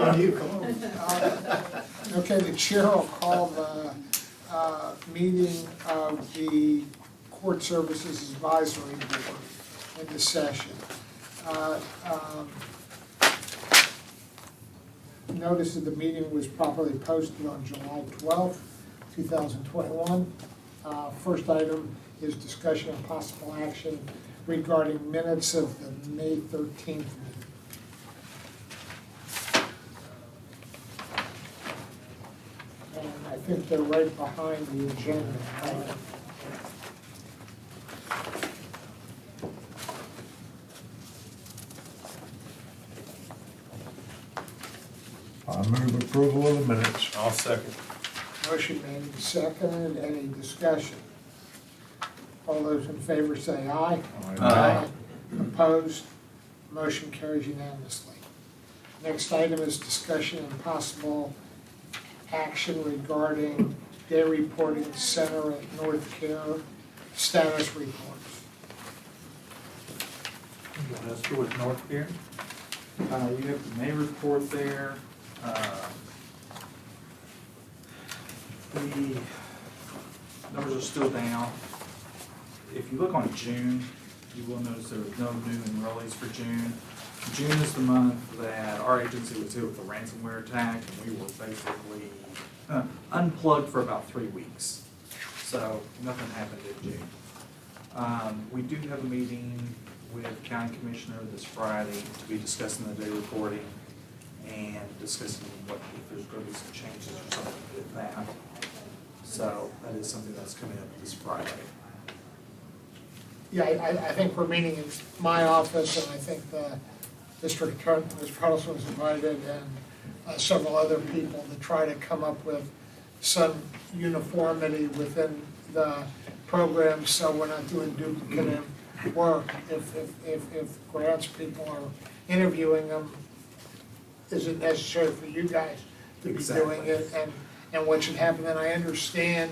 on you, come on. Okay, the chair will call the meeting of the Court Services Advisory Board into session. Notice that the meeting was properly posted on July 12th, 2021. First item is discussion of possible action regarding minutes of the May 13th meeting. And I think they're right behind the agenda. I move approval of the minutes. I'll second. Motion made and seconded. Any discussion? All those in favor say aye. Aye. Opposed? Motion carries unanimously. Next item is discussion and possible action regarding day reporting center at North Care status reports. You want us to go with North Care? You have the May report there. The numbers are still down. If you look on June, you will notice there was no new enrollees for June. June is the month that our agency was hit with a ransomware attack, and we were basically unplugged for about 3 weeks. So nothing happened in June. We do have a meeting with the county commissioner this Friday to be discussing the day reporting and discussing what, if there's going to be some changes or something with that. So that is something that's coming up this Friday. Yeah, I think we're meeting in my office, and I think the district attorney, Ms. Carlson, was invited, and several other people to try to come up with some uniformity within the program, so we're not doing duplicative work. If grants people are interviewing them, is it necessary for you guys to be doing it, and what should happen? And I understand,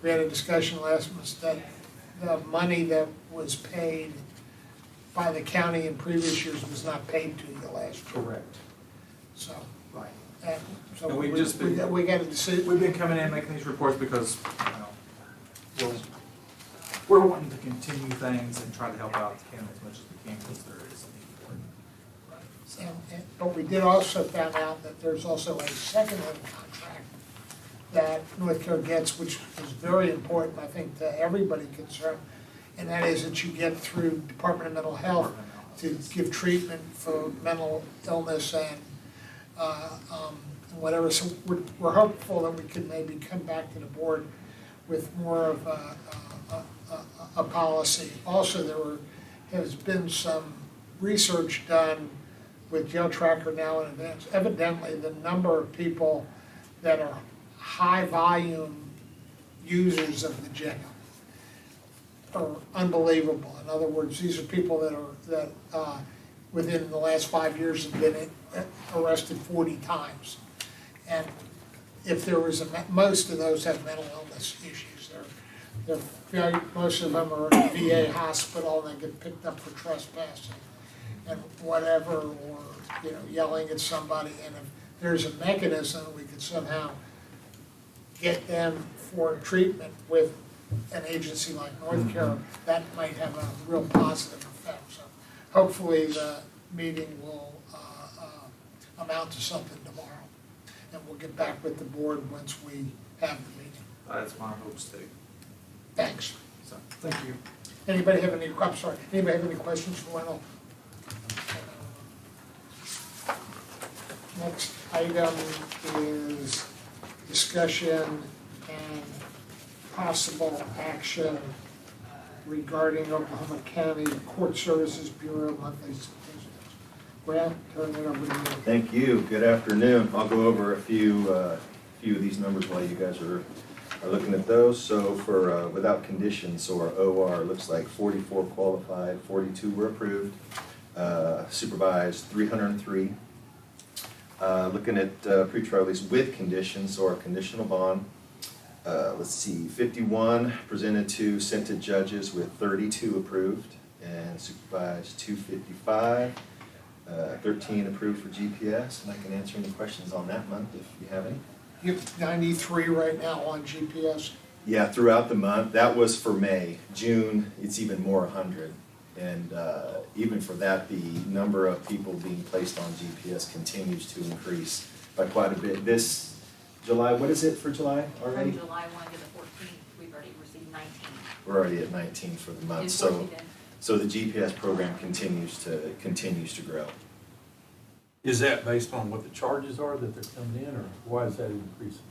we had a discussion last month that the money that was paid by the county in previous years was not paid to you last year. Correct. So, Right. and so And we we've just been- got a decision. We've been coming in making these reports because, we're wanting to continue things and try to help out the county as much as we can because there is a need for it. But we did also find out that there's also a second-hand contract that North Care gets, which is very important, I think, to everybody concerned, and that is that you get through Department of Mental Health to give treatment for mental illness and whatever. So we're hopeful that we could maybe come back to the board with more of a policy. Also, has been some research done with Jail Tracker now in advance. Evidently, the number of people that are high volume users of the jail are unbelievable. In other words, these are people that within the last 5 years have been arrested 40 times. And if there was most of those have mental illness issues. Most of them are in a VA hospital and they get picked up for trespassing and whatever, or yelling at somebody. And if there's a mechanism we could somehow get them for treatment with an agency like North Care, that might have a real positive effect. So hopefully the meeting will amount to something tomorrow, and we'll get back with the board once we have the meeting. That's my hopes too. Thanks. So, thank you. Anybody have any questions for Wendell? Next item is discussion and possible action regarding Oklahoma County Court Services Bureau monthly statistics. Grant, turn it over to you. Thank you. Good afternoon. I'll go over a few of these numbers while you guys are looking at those. So for without conditions, so our OR looks like 44 qualified, 42 were approved, supervised 303. Looking at pretrial release with conditions, so our conditional bond, let's see, 51 presented to, sent to judges with 32 approved, and supervised 255. 13 approved for GPS, and I can answer any questions on that month if you have any. You have 93 right now on GPS. Yeah, throughout the month, that was for May. June, it's even more, 100. And even for that, the number of people being placed on GPS continues to increase by quite a bit. This July, what is it for July already? From July 1 to the 14th, we've already received 19. We're already at 19 for the month. In So, 14 days. so the GPS program continues to grow. Is that based on what the charges are that they're coming in, or why is that increasing?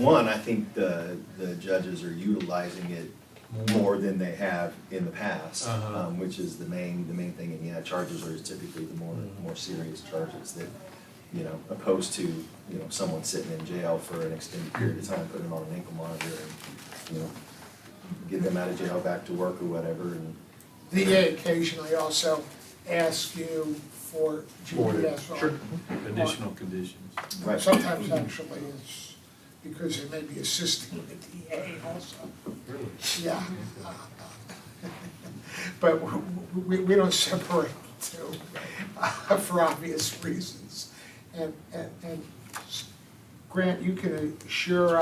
One, I think the judges are utilizing it more than they have in the past, Uh-huh. which is the main thing. And yeah, charges are typically the more serious charges that, opposed to, someone sitting in jail for an extended period of time, putting them on an ankle monitor and, get them out of jail, back to work or whatever. And VA occasionally also asks you for GPS. Sure. Additional conditions. Right. Sometimes actually it's because they may be assisting the DA also. Really? Yeah. But we don't separate the two for obvious reasons. And Grant, you can assure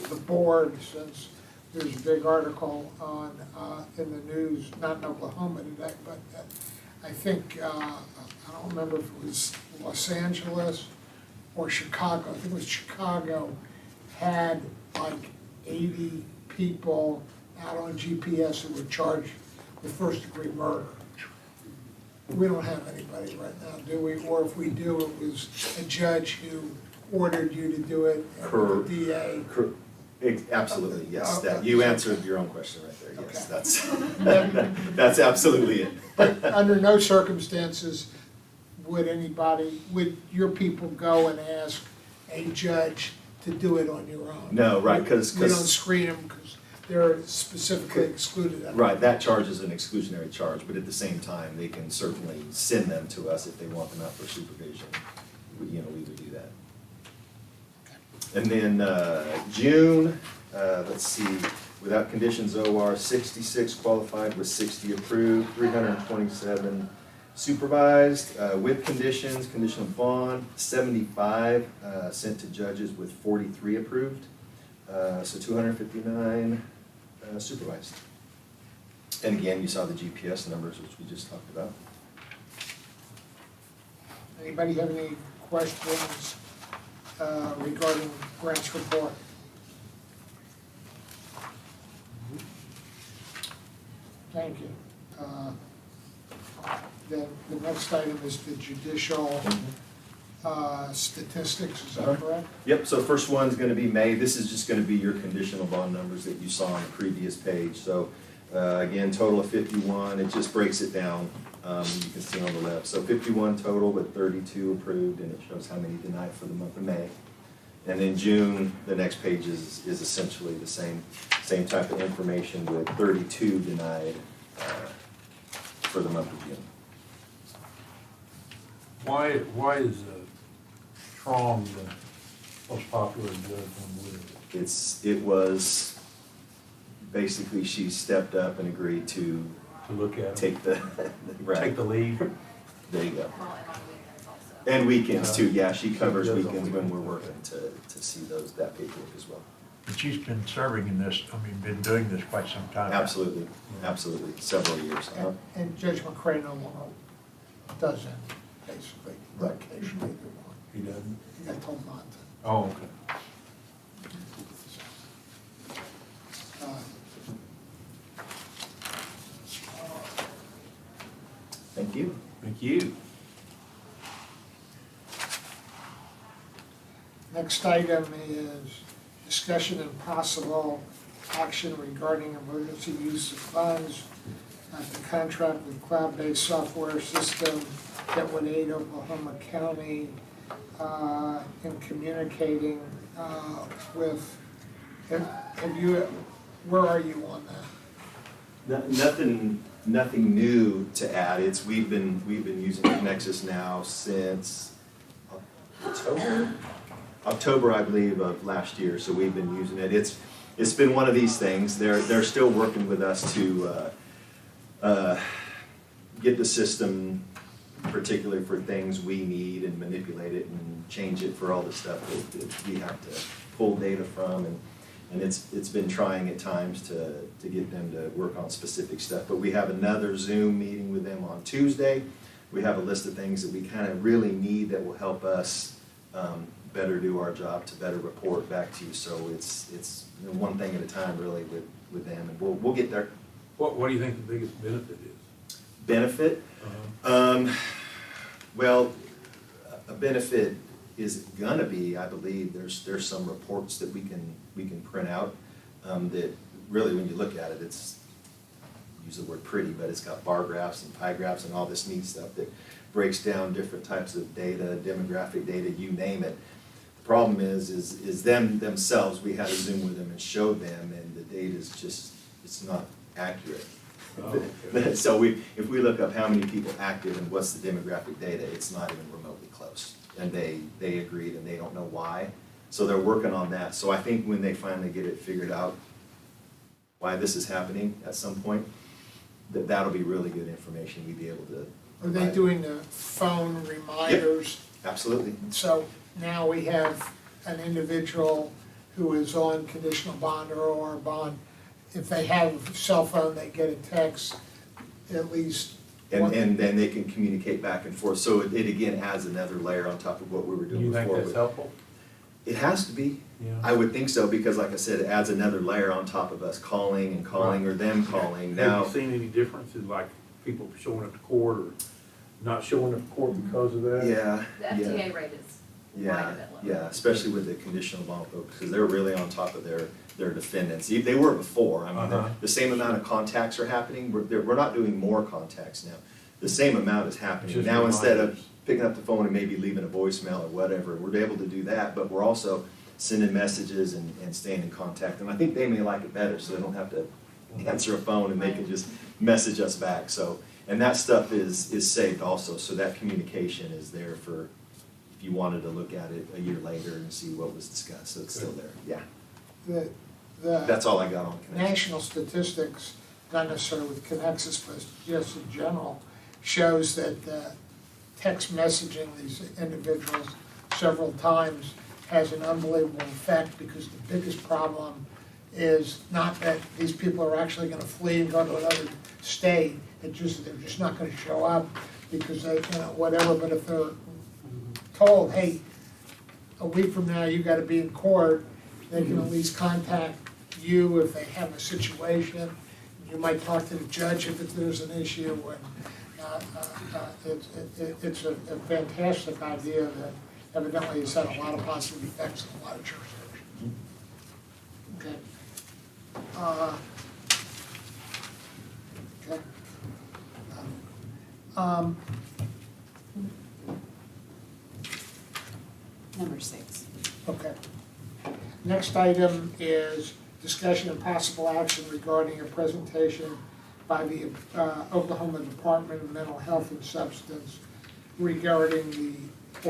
the board, since there's a big article on, in the news, not in Oklahoma today, but I think, I don't remember if it was Los Angeles or Chicago, I think it was Chicago, had like 80 people out on GPS who were charged with first-degree murder. We don't have anybody right now, do we? Or if we do, it was a judge who ordered you to do it, and the DA. Absolutely, yes. Okay. That you answered your own question right there. Yes, Okay. that's absolutely it. But under no circumstances would your people go and ask a judge to do it on your own? No, right, 'cause We don't screen them because they're specifically excluded. Right, that charge is an exclusionary charge, but at the same time, they can certainly send them to us if they want them out for supervision. We would do that. And then June, let's see, without conditions OR, 66 qualified with 60 approved, 327 supervised. With conditions, conditional bond, 75 sent to judges with 43 approved. So 259 supervised. And again, you saw the GPS numbers, which we just talked about. Anybody have any questions regarding Grant's report? Thank you. Then the next item is the judicial statistics, is that correct? Yep, so first one's gonna be May. This is just gonna be your conditional bond numbers that you saw on the previous page. So, again, total of 51, it just breaks it down, you can see on the left. So 51 total with 32 approved, and it shows how many denied for the month of May. And then June, the next page is essentially the same type of information with 32 denied for the month of June. Why is Trom the most popular judge on the list? It was, basically, she stepped up and agreed to To look at them? take the, right. Take the lead? There you go. Well, and on weekends also. And weekends too, yeah, she covers She does on weekends when we're weekends. working to see that paperwork as well. But she's been serving in this, been doing this quite some time. Absolutely, absolutely, several years. And Judge McCray no longer does that, basically, Right. occasionally they want. He doesn't? He got told not to. Oh, okay. Thank you. Thank you. Next item is discussion and possible action regarding emergency use of funds. The contract with cloud-based software system that would aid Oklahoma County in communicating with, where are you on that? Nothing new to add. We've been using Nexus now since October, I believe, of last year. So we've been using it. It's been one of these things. They're still working with us to get the system particularly for things we need and manipulate it and change it for all the stuff that we have to pull data from. And it's been trying at times to get them to work on specific stuff. But we have another Zoom meeting with them on Tuesday. We have a list of things that we kind of really need that will help us better do our job, to better report back to you. So it's one thing at a time really with them, and we'll get there. What do you think the biggest benefit is? Benefit? Well, a benefit is gonna be, I believe, there's some reports that we can print out that really, when you look at it, it's, use the word pretty, but it's got bar graphs and pie graphs and all this neat stuff that breaks down different types of data, demographic data, you name it. The problem is them themselves, we had a Zoom with them and showed them, and the data is just, it's not accurate. Oh, okay. So if we look up how many people active and what's the demographic data, it's not even remotely close. And they agreed, and they don't know why. So they're working on that. So I think when they finally get it figured out why this is happening at some point, that'll be really good information we'd be able to Are they provide. doing the phone reminders? Absolutely. So now we have an individual who is on conditional bond or OR bond. If they have a cell phone, they get a text, at least. And then they can communicate back and forth. So it again adds another layer on top of what we were Do doing you before. think that's helpful? It has to be. Yeah. I would think so, because like I said, it adds another layer on top of us calling and calling, or them calling. Now, Have you seen any differences, like people showing up to court or not showing up to court because of that? yeah, The yeah. FTA rate is quite a Yeah, bit lower. yeah, especially with the conditional bond folks, because they're really on top of their defendants. They were before. I mean, Uh-huh. the same amount of contacts are happening. We're not doing more contacts now. The same amount is happening. Just Now, instead of reminders. picking up the phone and maybe leaving a voicemail or whatever, we're able to do that, but we're also sending messages and staying in contact. And I think they may like it better, so they don't have to answer a phone and they can just message us back. So, and that stuff is saved also, so that communication is there for if you wanted to look at it a year later and see what was discussed, so it's still there, yeah. The That's all I got on Connection. national statistics, not necessarily with Connexus, but just in general, shows that text messaging these individuals several times has an unbelievable effect, because the biggest problem is not that these people are actually gonna flee and go to another state, they're just not gonna show up because they, whatever, but if they're told, hey, a week from now, you gotta be in court, they can at least contact you if they have a situation. You might talk to the judge if there's an issue, and it's a fantastic idea that evidently has had a lot of positive effects in a lot of jurisdictions. Okay. Okay. Number 6. Okay. Next item is discussion and possible action regarding a presentation by the Oklahoma Department of Mental Health and Substance regarding the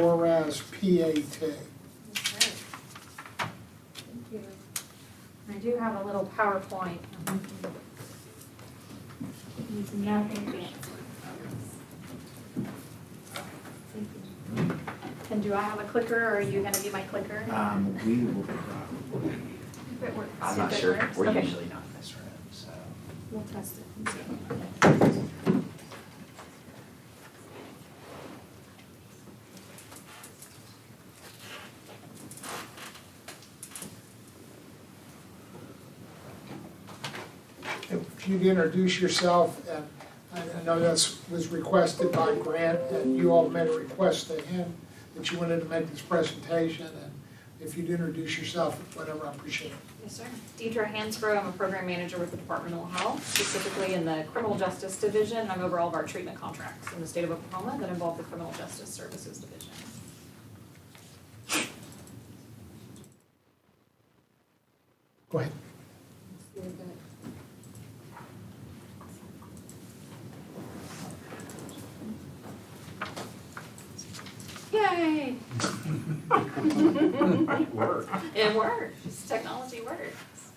ORAS PAT. Okay. Thank you. I do have a little PowerPoint. It's nothing fancy. Thank you. And do I have a clicker, or are you gonna be my clicker? We will, If it works. I'm If not it sure, works, we're okay. usually not in this room, so. We'll test it and see. If you'd introduce yourself, and I know that was requested by Grant, and you all made a request to him that you wanted to make this presentation, and if you'd introduce yourself, whatever, I appreciate it. Yes, sir. Deidre Hansbrough, I'm a program manager with the Department of Health, specifically in the Criminal Justice Division. I'm over all of our treatment contracts in the state of Oklahoma that involve the Criminal Justice Services Division. Go ahead. Yay! It worked. It works. Technology works.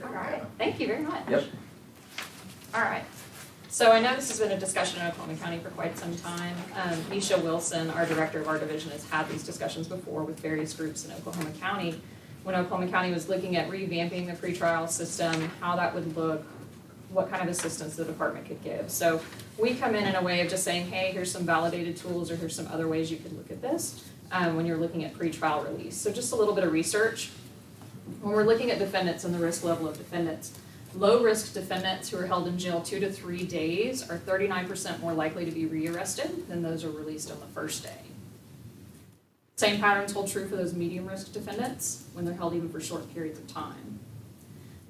All right. Thank you very much. Yep. All right. So I know this has been a discussion in Oklahoma County for quite some time. Nisha Wilson, our director of our division, has had these discussions before with various groups in Oklahoma County. When Oklahoma County was looking at revamping the pretrial system, how that would look, what kind of assistance the department could give. So we come in a way of just saying, hey, here's some validated tools, or here's some other ways you could look at this when you're looking at pretrial release. So just a little bit of research. When we're looking at defendants and the risk level of defendants, low-risk defendants who are held in jail 2 to 3 days are 39% more likely to be rearrested than those who are released on the first day. Same patterns hold true for those medium-risk defendants when they're held even for short periods of time.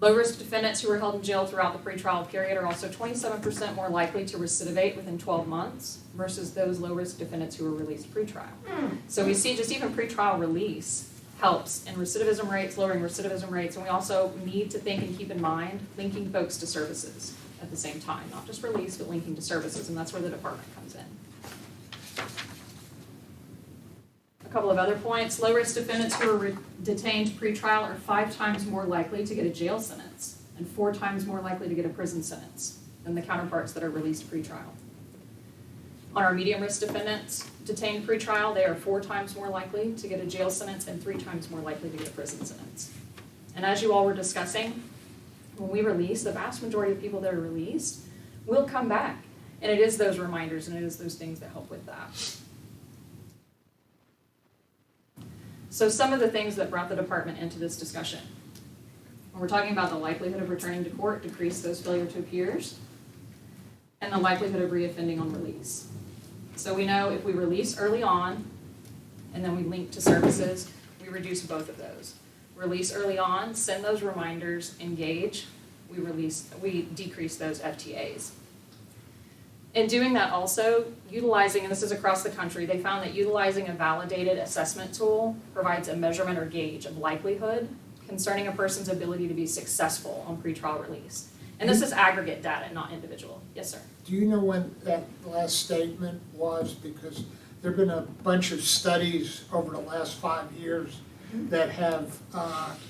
Low-risk defendants who are held in jail throughout the pretrial period are also 27% more likely to recidivate within 12 months versus those low-risk defendants who are released pretrial. So we see just even pretrial release helps in recidivism rates, lowering recidivism rates, and we also need to think and keep in mind linking folks to services at the same time, not just release, but linking to services, and that's where the department comes in. A couple of other points. Low-risk defendants who are detained pretrial are 5 times more likely to get a jail sentence and 4 times more likely to get a prison sentence than the counterparts that are released pretrial. On our medium-risk defendants detained pretrial, they are 4 times more likely to get a jail sentence and 3 times more likely to get a prison sentence. And as you all were discussing, when we release, the vast majority of people that are released will come back. And it is those reminders and it is those things that help with that. So some of the things that brought the department into this discussion. When we're talking about the likelihood of returning to court, decrease those failure to appears, and the likelihood of reoffending on release. So we know if we release early on, and then we link to services, we reduce both of those. Release early on, send those reminders, engage, we decrease those FTAs. In doing that also, utilizing, and this is across the country, they found that utilizing a validated assessment tool provides a measurement or gauge of likelihood concerning a person's ability to be successful on pretrial release. And this is aggregate data, not individual. Yes, sir. Do you know when that last statement was? Because there have been a bunch of studies over the last 5 years that have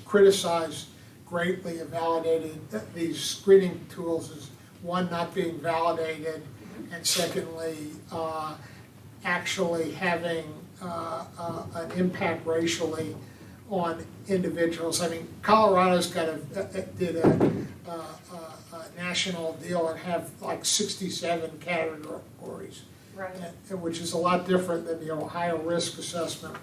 criticized greatly and validated these screening tools as, one, not being validated, and secondly, actually having an impact racially on individuals. I mean, Colorado's did a national deal and have like 67 categories, Right. which is a lot different than the Ohio risk assessment,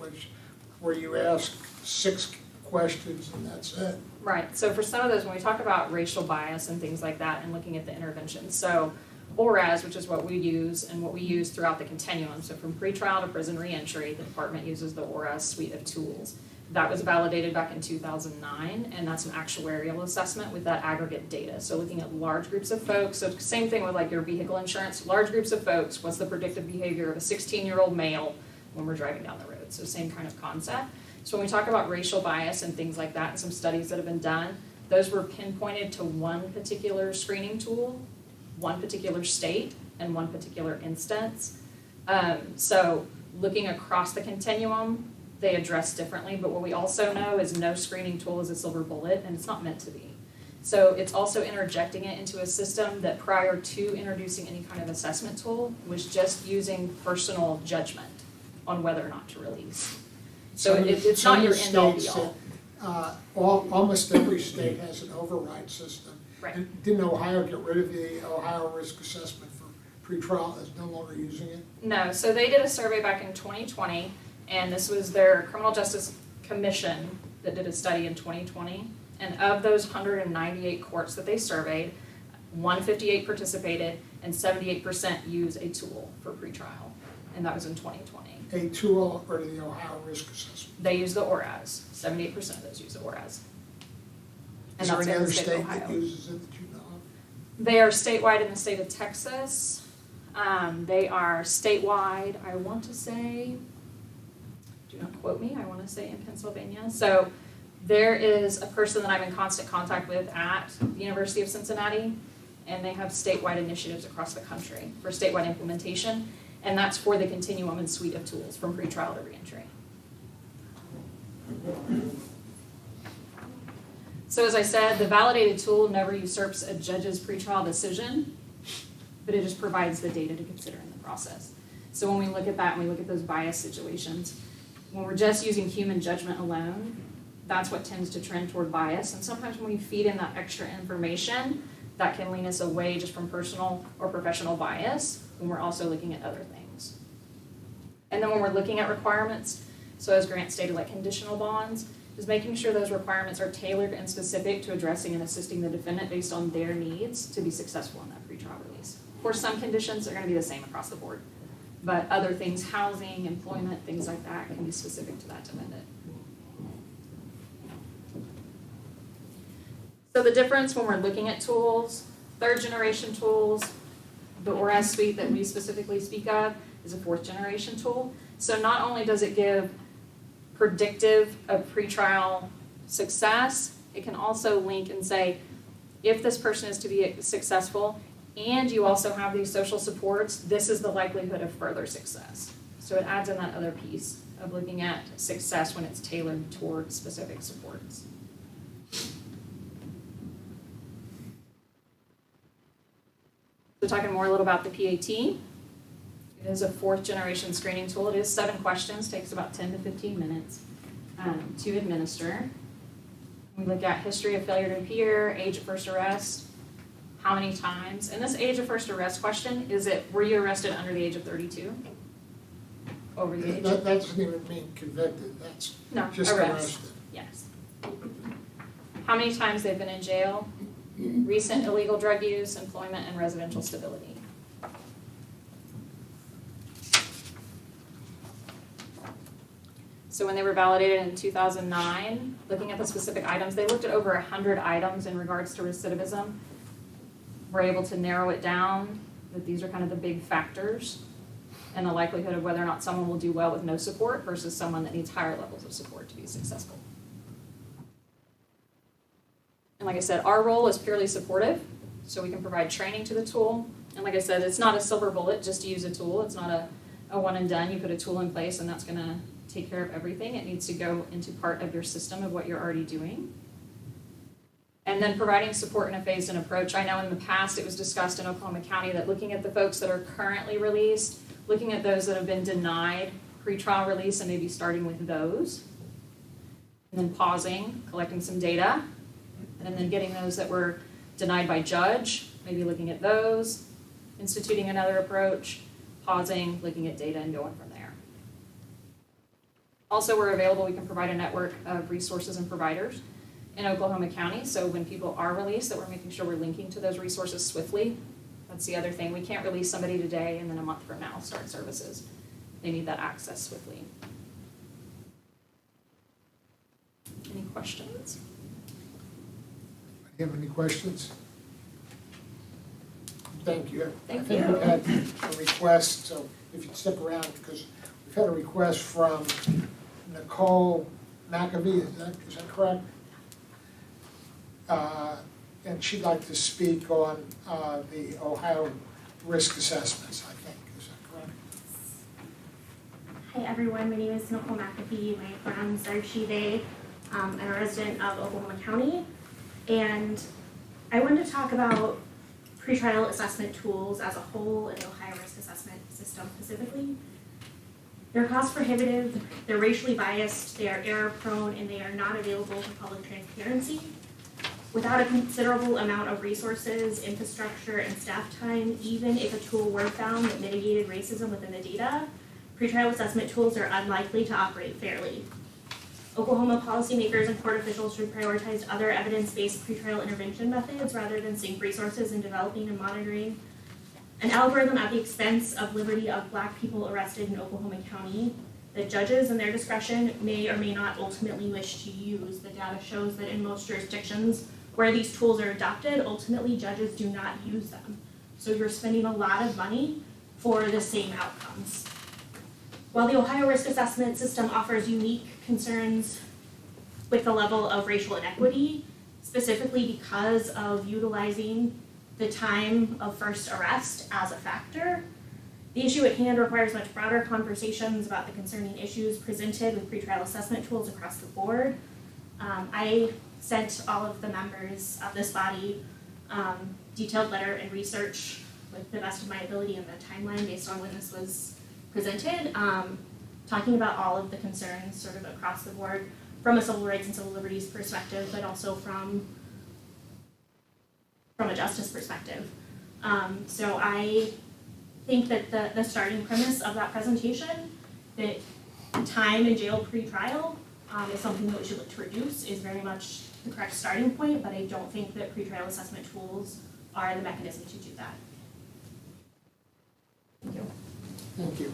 where you ask 6 questions and that's it. Right, so for some of those, when we talk about racial bias and things like that and looking at the interventions, so ORAS, which is what we use and what we use throughout the continuum, so from pretrial to prison reentry, the department uses the ORAS suite of tools. That was validated back in 2009, and that's an actuarial assessment with that aggregate data. So looking at large groups of folks, so same thing with like your vehicle insurance, large groups of folks, what's the predictive behavior of a 16-year-old male when we're driving down the road? So same kind of concept. So when we talk about racial bias and things like that, and some studies that have been done, those were pinpointed to one particular screening tool, one particular state, and one particular instance. So looking across the continuum, they address differently, but what we also know is no screening tool is a silver bullet, and it's not meant to be. So it's also interjecting it into a system that prior to introducing any kind of assessment tool was just using personal judgment on whether or not to release. So it's not your end all be all. Almost every state has an override system. Right. And didn't Ohio get rid of the Ohio risk assessment for pretrial, is no longer using it? No, so they did a survey back in 2020, and this was their Criminal Justice Commission that did a study in 2020. And of those 198 courts that they surveyed, 158 participated and 78% use a tool for pretrial. And that was in 2020. A tool or the Ohio risk assessment? They use the ORAS. 78% of those use the ORAS. Is there any in the other state of state that Ohio. uses it that you know of? They are statewide in the state of Texas. They are statewide, I want to say, do not quote me, I want to say in Pennsylvania. So there is a person that I'm in constant contact with at the University of Cincinnati, and they have statewide initiatives across the country for statewide implementation, and that's for the continuum and suite of tools from pretrial to reentry. So as I said, the validated tool never usurps a judge's pretrial decision. but it just provides the data to consider in the process. So when we look at that, and we look at those bias situations, when we're just using human judgment alone, that's what tends to trend toward bias. And sometimes when we feed in that extra information, that can lean us away just from personal or professional bias when we're also looking at other things. And then when we're looking at requirements, so as Grant stated, like conditional bonds, is making sure those requirements are tailored and specific to addressing and assisting the defendant based on their needs to be successful in that pretrial release. Of course, some conditions are going to be the same across the board, but other things, housing, employment, things like that, can be specific to that defendant. So the difference when we're looking at tools, third generation tools, the ORAS suite that we specifically speak of is a fourth generation tool. So not only does it give predictive of pretrial success, it can also link and say, if this person is to be successful and you also have these social supports, this is the likelihood of further success. So it adds in that other piece of looking at success when it's tailored toward specific supports. So talking more a little about the PAT. It is a fourth generation screening tool. It is 7 questions, takes about 10 to 15 minutes to administer. We look at history of failure to appear, age of first arrest, how many times. And this age of first arrest question, were you arrested under the age of 32? Over the age? That doesn't even mean convicted, that's No, just arrest. arrested. Yes. How many times they've been in jail, recent illegal drug use, employment, and residential stability. So when they were validated in 2009, looking at the specific items, they looked at over 100 items in regards to recidivism. We're able to narrow it down, that these are kind of the big factors and the likelihood of whether or not someone will do well with no support versus someone that needs higher levels of support to be successful. And like I said, our role is purely supportive, so we can provide training to the tool. And like I said, it's not a silver bullet just to use a tool. It's not a one and done. You put a tool in place and that's going to take care of everything. It needs to go into part of your system of what you're already doing. And then providing support in a phased-in approach. I know in the past it was discussed in Oklahoma County that looking at the folks that are currently released, looking at those that have been denied pretrial release and maybe starting with those, and then pausing, collecting some data, and then getting those that were denied by judge, maybe looking at those, instituting another approach, pausing, looking at data, and going from there. Also, we're available, we can provide a network of resources and providers in Oklahoma County, so when people are released, that we're making sure we're linking to those resources swiftly. That's the other thing. We can't release somebody today and then a month from now start services. They need that access swiftly. Any questions? Do you have any questions? Thank you. Thank I think you. we've had a request, so if you'd stick around, because we've had a request from Nicole McAvee, is that correct? And she'd like to speak on the Ohio risk assessments, I think. Is that correct? Hi everyone, my name is Nicole McAfee. My pronouns are she, they. I'm a resident of Oklahoma County. And I wanted to talk about pretrial assessment tools as a whole and the Ohio risk assessment system specifically. They're cost prohibitive, they're racially biased, they are error prone, and they are not available for public transparency. Without a considerable amount of resources, infrastructure, and staff time, even if a tool were found that mitigated racism within the data, pretrial assessment tools are unlikely to operate fairly. Oklahoma policymakers and court officials should prioritize other evidence-based pretrial intervention methods rather than sink resources in developing and monitoring an algorithm at the expense of liberty of Black people arrested in Oklahoma County that judges in their discretion may or may not ultimately wish to use. The data shows that in most jurisdictions where these tools are adopted, ultimately judges do not use them. So you're spending a lot of money for the same outcomes. While the Ohio risk assessment system offers unique concerns with the level of racial inequity, specifically because of utilizing the time of first arrest as a factor, the issue at hand requires much broader conversations about the concerning issues presented with pretrial assessment tools across the board. I sent all of the members of this body detailed letter and research with the best of my ability and the timeline based on when this was presented, talking about all of the concerns sort of across the board from a civil rights and civil liberties perspective, but also from a justice perspective. So I think that the starting premise of that presentation, that time in jail pre-trial is something that we should look to reduce, is very much the correct starting point, but I don't think that pretrial assessment tools are the mechanism to do that. Thank you. Thank you.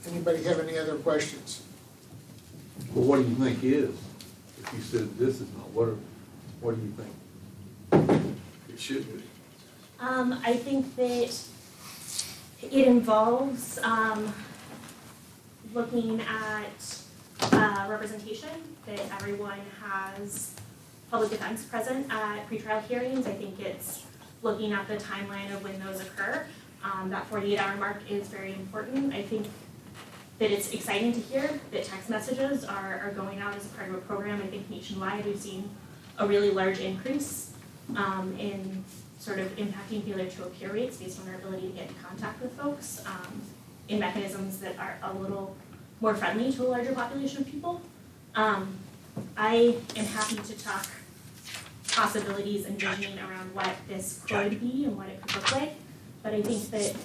Anybody have any other questions? Well, what do you think is? If you said this is not, what do you think it should be? I think that it involves looking at representation, that everyone has public defense present at pretrial hearings. I think it's looking at the timeline of when those occur. That 48-hour mark is very important. I think that it's exciting to hear that text messages are going out as a part of a program. I think nationwide we've seen a really large increase in sort of impacting failure to appear rates based on our ability to get in contact with folks in mechanisms that are a little more friendly to a larger population of people. I am happy to talk possibilities and visioning around what this could be and what it could look like, but I think that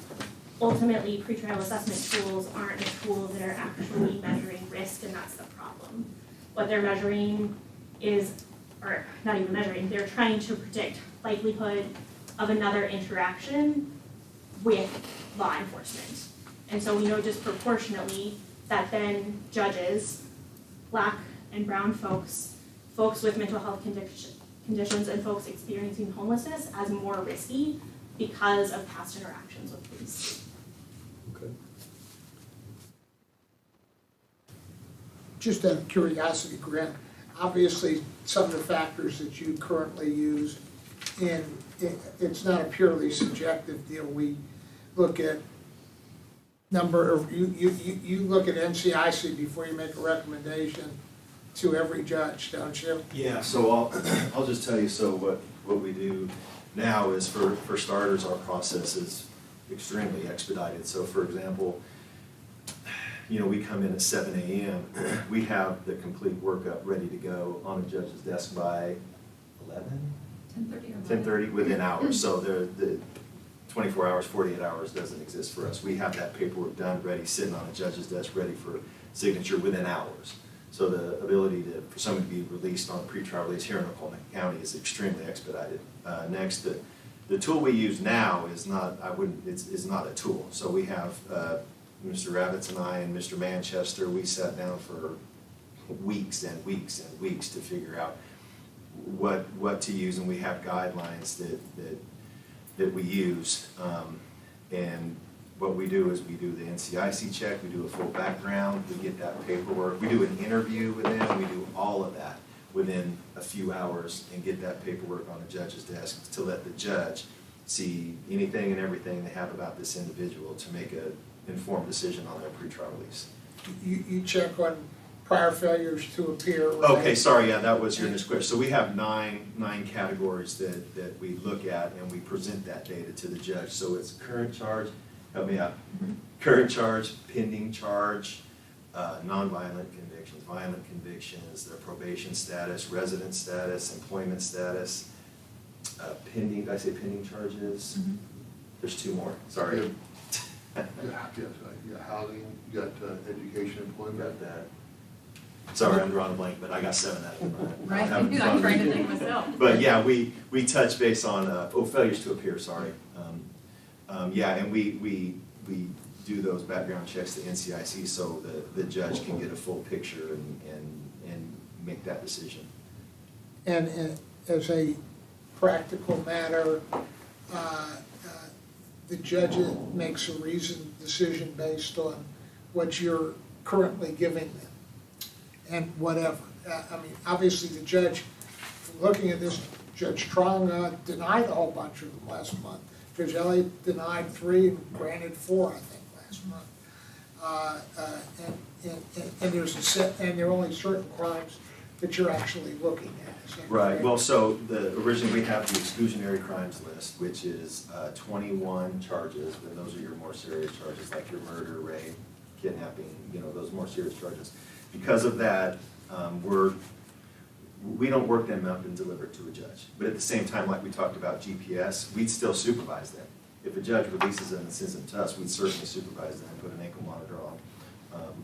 ultimately pretrial assessment tools aren't the tools that are actually measuring risk, and that's the problem. What they're measuring is, or not even measuring, they're trying to predict likelihood of another interaction with law enforcement. And so we know disproportionately that then judges, Black and brown folks, folks with mental health conditions, and folks experiencing homelessness as more risky because of past interactions with police. Okay. Just out of curiosity, Grant, obviously some of the factors that you currently use it's not a purely subjective deal. We look at you look at NCIC before you make a recommendation to every judge, don't you? Yeah, so I'll just tell you, so what we do now is for starters, our process is extremely expedited. So for example, we come in at 7 a.m., we have the complete workup ready to go on a judge's desk by 11? 10:30 within hours. So the 24 hours, 48 hours doesn't exist for us. We have that paperwork done, ready, sitting on a judge's desk, ready for signature within hours. So the ability for someone to be released on a pretrial release here in Oklahoma County is extremely expedited. Next, the tool we use now is not a tool. So we have Mr. Ravitz and I and Mr. Manchester, we sat down for weeks and weeks and weeks to figure out what to use, and we have guidelines that we use. And what we do is we do the NCIC check, we do a full background, we get that paperwork, we do an interview with them, we do all of that within a few hours and get that paperwork on the judge's desk to let the judge see anything and everything they have about this individual to make an informed decision on their pretrial release. You check on prior failures to appear. Right? Okay, sorry, yeah, that was your next question. So we have nine categories that we look at, and we present that data to the judge. So it's current charge, help me out, current charge, pending charge, nonviolent convictions, violent convictions, their probation status, resident status, employment status, pending, did I say pending charges? Mm-hmm. There's two more, sorry. You got housing, you got education, employment. Got that. Sorry, I'm drawing a blank, but I got 7 out of them. Right, I'm trying to think myself. But yeah, we touch base on, failures to appear, sorry. Yeah, and we do those background checks to NCIC so the judge can get a full picture and make that decision. And as a practical matter, the judge makes a reasoned decision based on what you're currently giving them and whatever. I mean, obviously the judge, looking at this, Judge Trong denied a whole bunch of them last month. Judge Elliott denied 3 and granted 4, I think, last month. And there are only certain crimes that you're actually looking at, is that Right, correct? well, so originally we have the exclusionary crimes list, which is 21 charges, and those are your more serious charges, like your murder, rape, kidnapping, those more serious charges. Because of that, we don't work them up and deliver it to a judge. But at the same time, like we talked about GPS, we'd still supervise them. If a judge releases them and sends them to us, we'd certainly supervise them and put an ankle monitor on,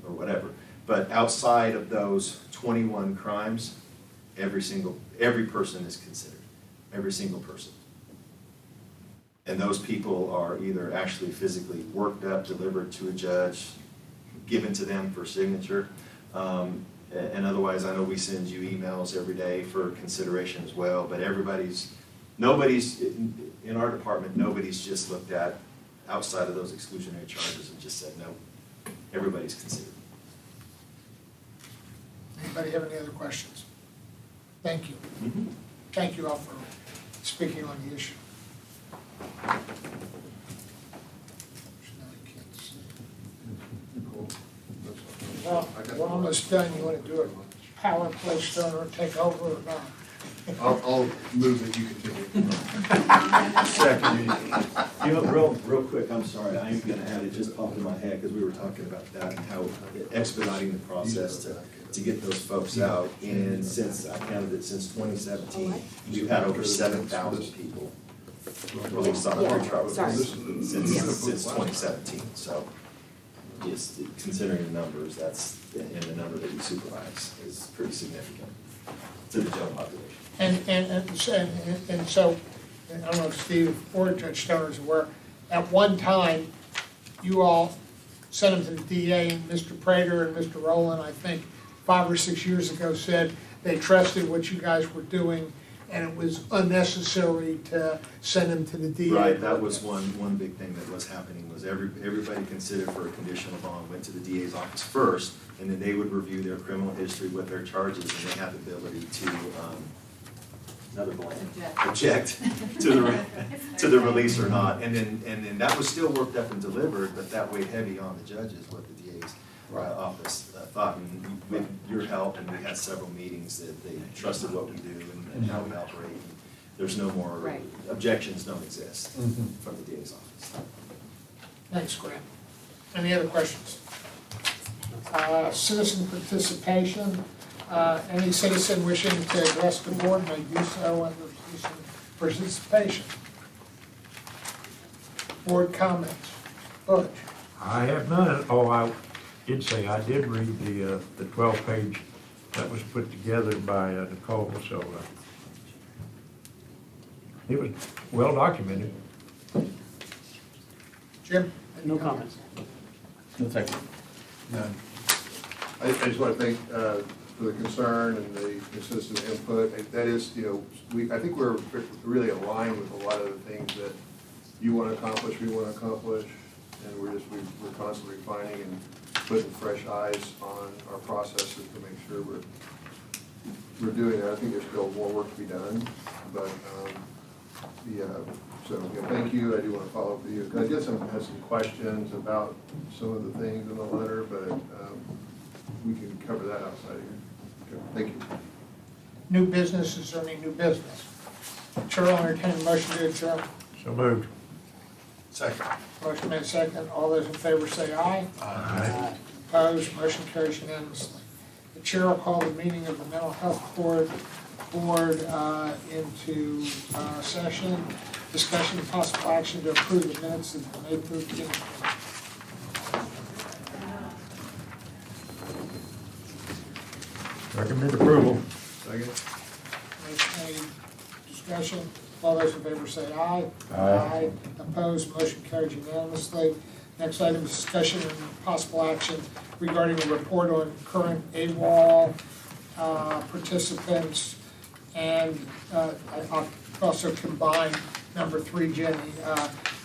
or whatever. But outside of those 21 crimes, every person is considered, every single person. And those people are either actually physically worked up, delivered to a judge, given to them for signature. And otherwise, I know we send you emails every day for consideration as well, but nobody's, in our department, nobody's just looked at outside of those exclusionary charges and just said, no, everybody's considered. Anybody have any other questions? Thank you. Thank you all for speaking on the issue. Well, we're almost done. You want to do a power play, Stoner, take over or not? I'll move that you continue. Second. Real quick, I'm sorry, I am gonna add, it just popped in my head, because we were talking about that and how expediting the process to get those folks out. And since, I counted it, since 2017, we've had over 7,000 people released on a pretrial release since 2017. So just considering the numbers, and the number that we supervise is pretty significant to the jail population. And so, I don't know if Steve or Judge Stoner is aware, at one time, you all sent them to the DA, and Mr. Prater and Mr. Rowland, I think, 5 or 6 years ago, said they trusted what you guys were doing, and it was unnecessary to send them to the DA. Right, that was one big thing that was happening, was everybody considered for a conditional bond went to the DA's office first, and then they would review their criminal history with their charges, and they had the ability to, another blank, object to the release or not. And then that was still worked up and delivered, but that weighed heavy on the judges, what the DA's office thought. And with your help, and we had several meetings, that they trusted what we do and how we operate. And there's no more, objections don't exist from the DA's office. Thanks, Grant. Any other questions? Citizen participation. Any citizen wishing to address the board may do so under citizen participation. Board comments. Butch. I have none. Oh, I did say I did read the 12-page that was put together by Nicole, so it was well documented. Jim? No comments. No, thank you. None. I just want to thank for the concern and the citizen input. That is, I think we're really aligned with a lot of the things that you want to accomplish, we want to accomplish, and we're constantly refining and putting fresh eyes on our processes to make sure we're doing that. I think there's still more work to be done, but thank you. I do want to follow up with you. I did have some questions about some of the things in the letter, but we can cover that outside of here. Okay, thank you. New business, is there any new business? Chair will entertain a motion to adjourn. So moved. Second. Motion made second. All those in favor say aye. Aye. Opposed, motion carries unanimously. The chair will call the meeting of the Mental Health Board into session. Discussion and possible action to approve the minutes of the May 13th. Recommend approval. Second. Any discussion? All those in favor say aye. Aye. Opposed, motion carries unanimously. Next item is discussion and possible action regarding a report on current AWOL participants, and I'll also combine number 3, Jenny.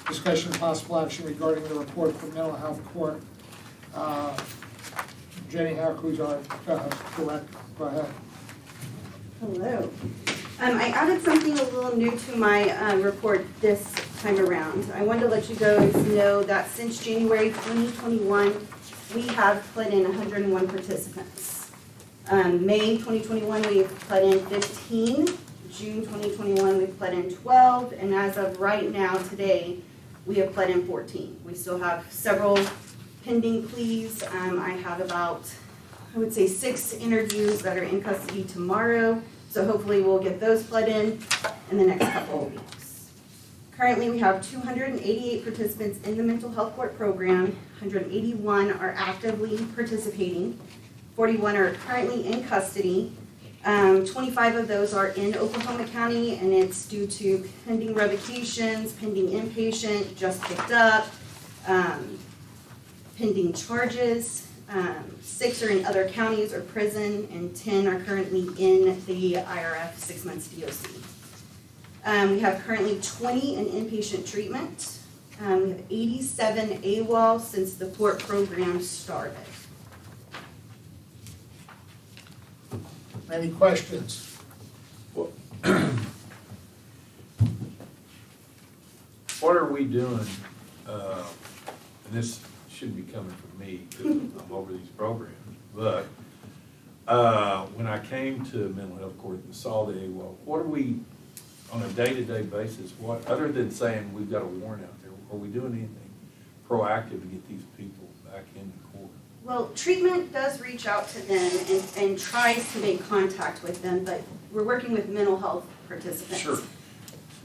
Discussion and possible action regarding the report from Mental Health Court. Jenny Howe, who's our director. Go ahead. Hello. I added something a little new to my report this time around. I wanted to let you guys know that since January 2021, we have put in 101 participants. May 2021, we've put in 15. June 2021, we've put in 12. And as of right now, today, we have put in 14. We still have several pending pleas. I have about, I would say, 6 interviews that are in custody tomorrow. So hopefully we'll get those pled in the next couple of weeks. Currently, we have 288 participants in the mental health court program. 181 are actively participating. 41 are currently in custody. 25 of those are in Oklahoma County, and it's due to pending revocations, pending inpatient, just picked up, pending charges. 6 are in other counties or prison, and 10 are currently in the IRF 6 months DOC. We have currently 20 in inpatient treatment. We have 87 AWOL since the court program started. Any questions? What are we doing, and this shouldn't be coming from me, because I'm over these programs, but when I came to mental health court and saw the AWOL, what are we, on a day-to-day basis, what, other than saying we've got a warrant out there, are we doing anything proactive to get these people back into court? Well, treatment does reach out to them and tries to make contact with them, but we're working with mental health participants. Sure.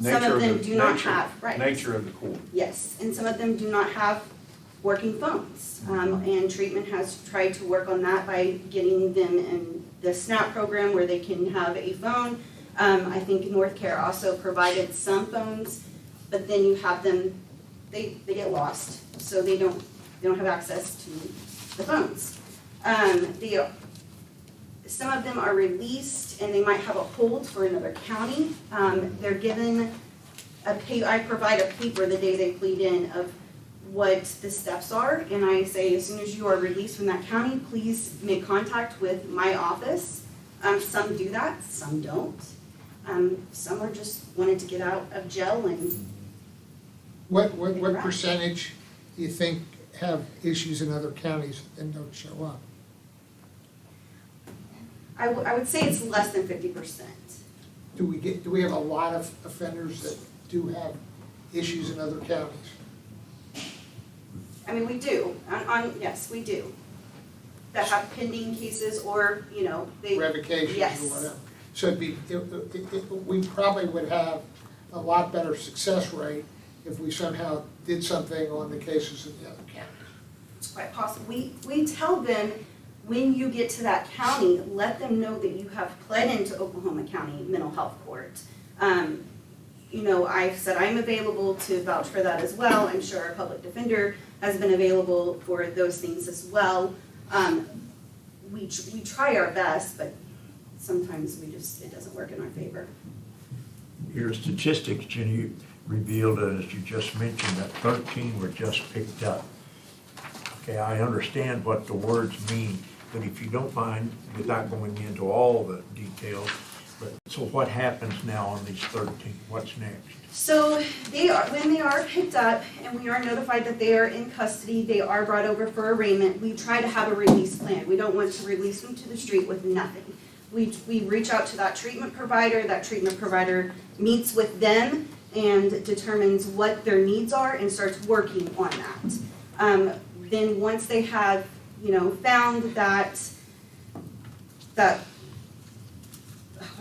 Some of them do not have, right. Nature of the court. Yes, and some of them do not have working phones. And treatment has tried to work on that by getting them in the SNAP program where they can have a phone. I think North Care also provided some phones, but then you have them, they get lost, so they don't have access to the phones. Some of them are released and they might have a hold for another county. They're given I provide a paper the day they plead in of what the steps are, and I say as soon as you are released from that county, please make contact with my office. Some do that, some don't. Some are just wanted to get out of jail and. What percentage do you think have issues in other counties and don't show up? I would say it's less than 50%. Do we have a lot of offenders that do have issues in other counties? I mean, we do, yes, we do. That have pending cases or, they. Revocations Yes. or whatever. So we probably would have a lot better success rate if we somehow did something on the cases in the other counties. It's quite possible. We tell them, when you get to that county, let them know that you have pled into Oklahoma County Mental Health Court. I've said I'm available to vouch for that as well. I'm sure our public defender has been available for those things as well. We try our best, but sometimes it doesn't work in our favor. Your statistics, Jenny, revealed, as you just mentioned, that 13 were just picked up. Okay, I understand what the words mean, but if you don't mind, without going into all the details, so what happens now on these 13? What's next? So when they are picked up and we are notified that they are in custody, they are brought over for arraignment, we try to have a release plan. We don't want to release them to the street with nothing. We reach out to that treatment provider meets with them and determines what their needs are and starts working on that. Then once they have, found that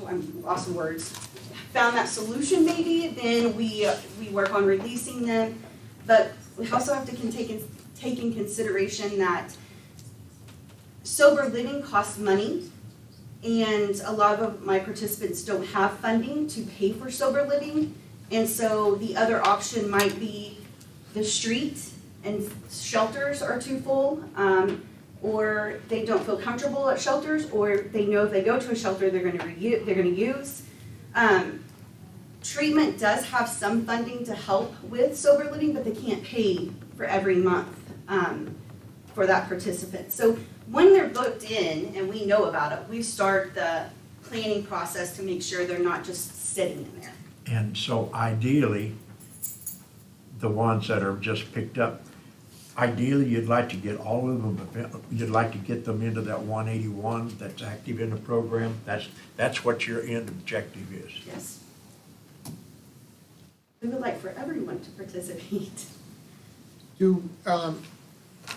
I'm lost in words, found that solution maybe, then we work on releasing them. But we also have to take in consideration that sober living costs money, and a lot of my participants don't have funding to pay for sober living, and so the other option might be the street, and shelters are too full, or they don't feel comfortable at shelters, or they know if they go to a shelter they're going to use. Treatment does have some funding to help with sober living, but they can't pay for every month for that participant. So when they're booked in and we know about it, we start the planning process to make sure they're not just sitting in there. And so ideally, the ones that are just picked up, Ideally, you'd like to get all of them, you'd like to get them into that 181 that's active in the program. That's what your end objective is. Yes. We would like for everyone to participate. Do the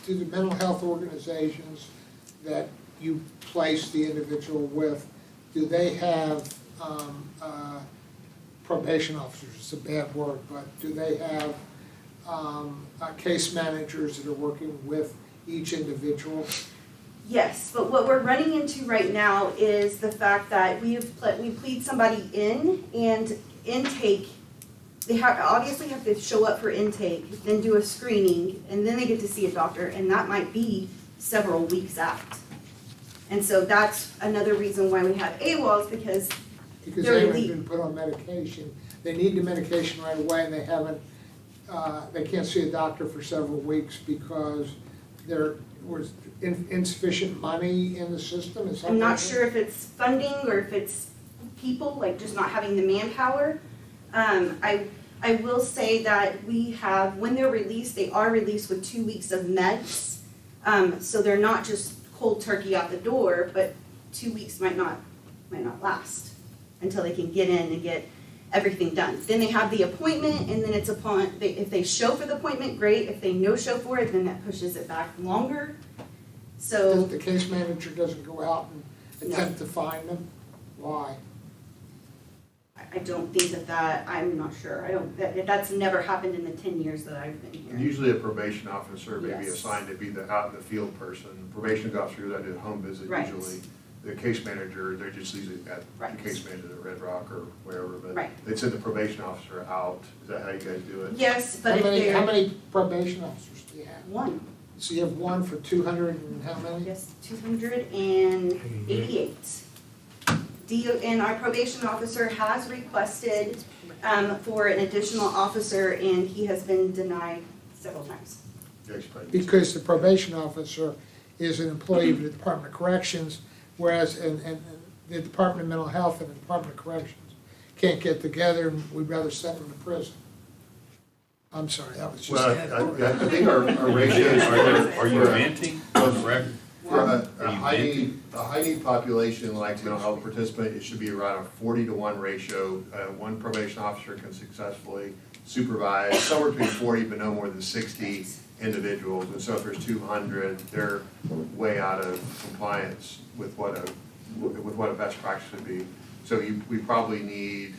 mental health organizations that you place the individual with, do they have probation officers? It's a bad word, but do they have case managers that are working with each individual? Yes, but what we're running into right now is the fact that we plead somebody in, and intake, they obviously have to show up for intake, then do a screening, and then they get to see a doctor, and that might be several weeks out. And so that's another reason why we have AWOLs, because Because they're they haven't elite. been put on medication. They need the medication right away, and they haven't, they can't see a doctor for several weeks because there was insufficient money in the system. Is that I'm not right? sure if it's funding or if it's people, like just not having the manpower. I will say that we have, when they're released, they are released with 2 weeks of meds. So they're not just cold turkey out the door, but 2 weeks might not last until they can get in and get everything done. Then they have the appointment, and then it's upon, if they show for the appointment, great. If they no show for it, then that pushes it back longer. So. The case manager doesn't go out and attempt to find them? Why? I don't think that, I'm not sure. That's never happened in the 10 years that I've been here. Usually a probation officer may be Yes. assigned to be the out in the field person. Probation officer that do a home visit Right. usually. The case manager, they're just usually at Right. the case manager at Red Rock or wherever, but Right. they send the probation officer out. Is that how you guys do it? Yes, but How if many, how they're, many probation officers do you have? one, So you have one for 200 and how many? yes, 288. And our probation officer has requested for an additional officer, and he has been denied several times. You explain. Because the probation officer is an employee of the Department of Corrections, whereas and the Department of Mental Health and the Department of Corrections can't get together, and we'd rather send them to prison. I'm sorry, that was just. Well, I think our ratios Are you venting on the record? For Are a you high venting? need population like mental health participant, it should be around a 40-to-1 ratio. One probation officer can successfully supervise somewhere between 40 but no more than 60 individuals. And so if there's 200, they're way out of compliance with what a best practice would be. So we probably need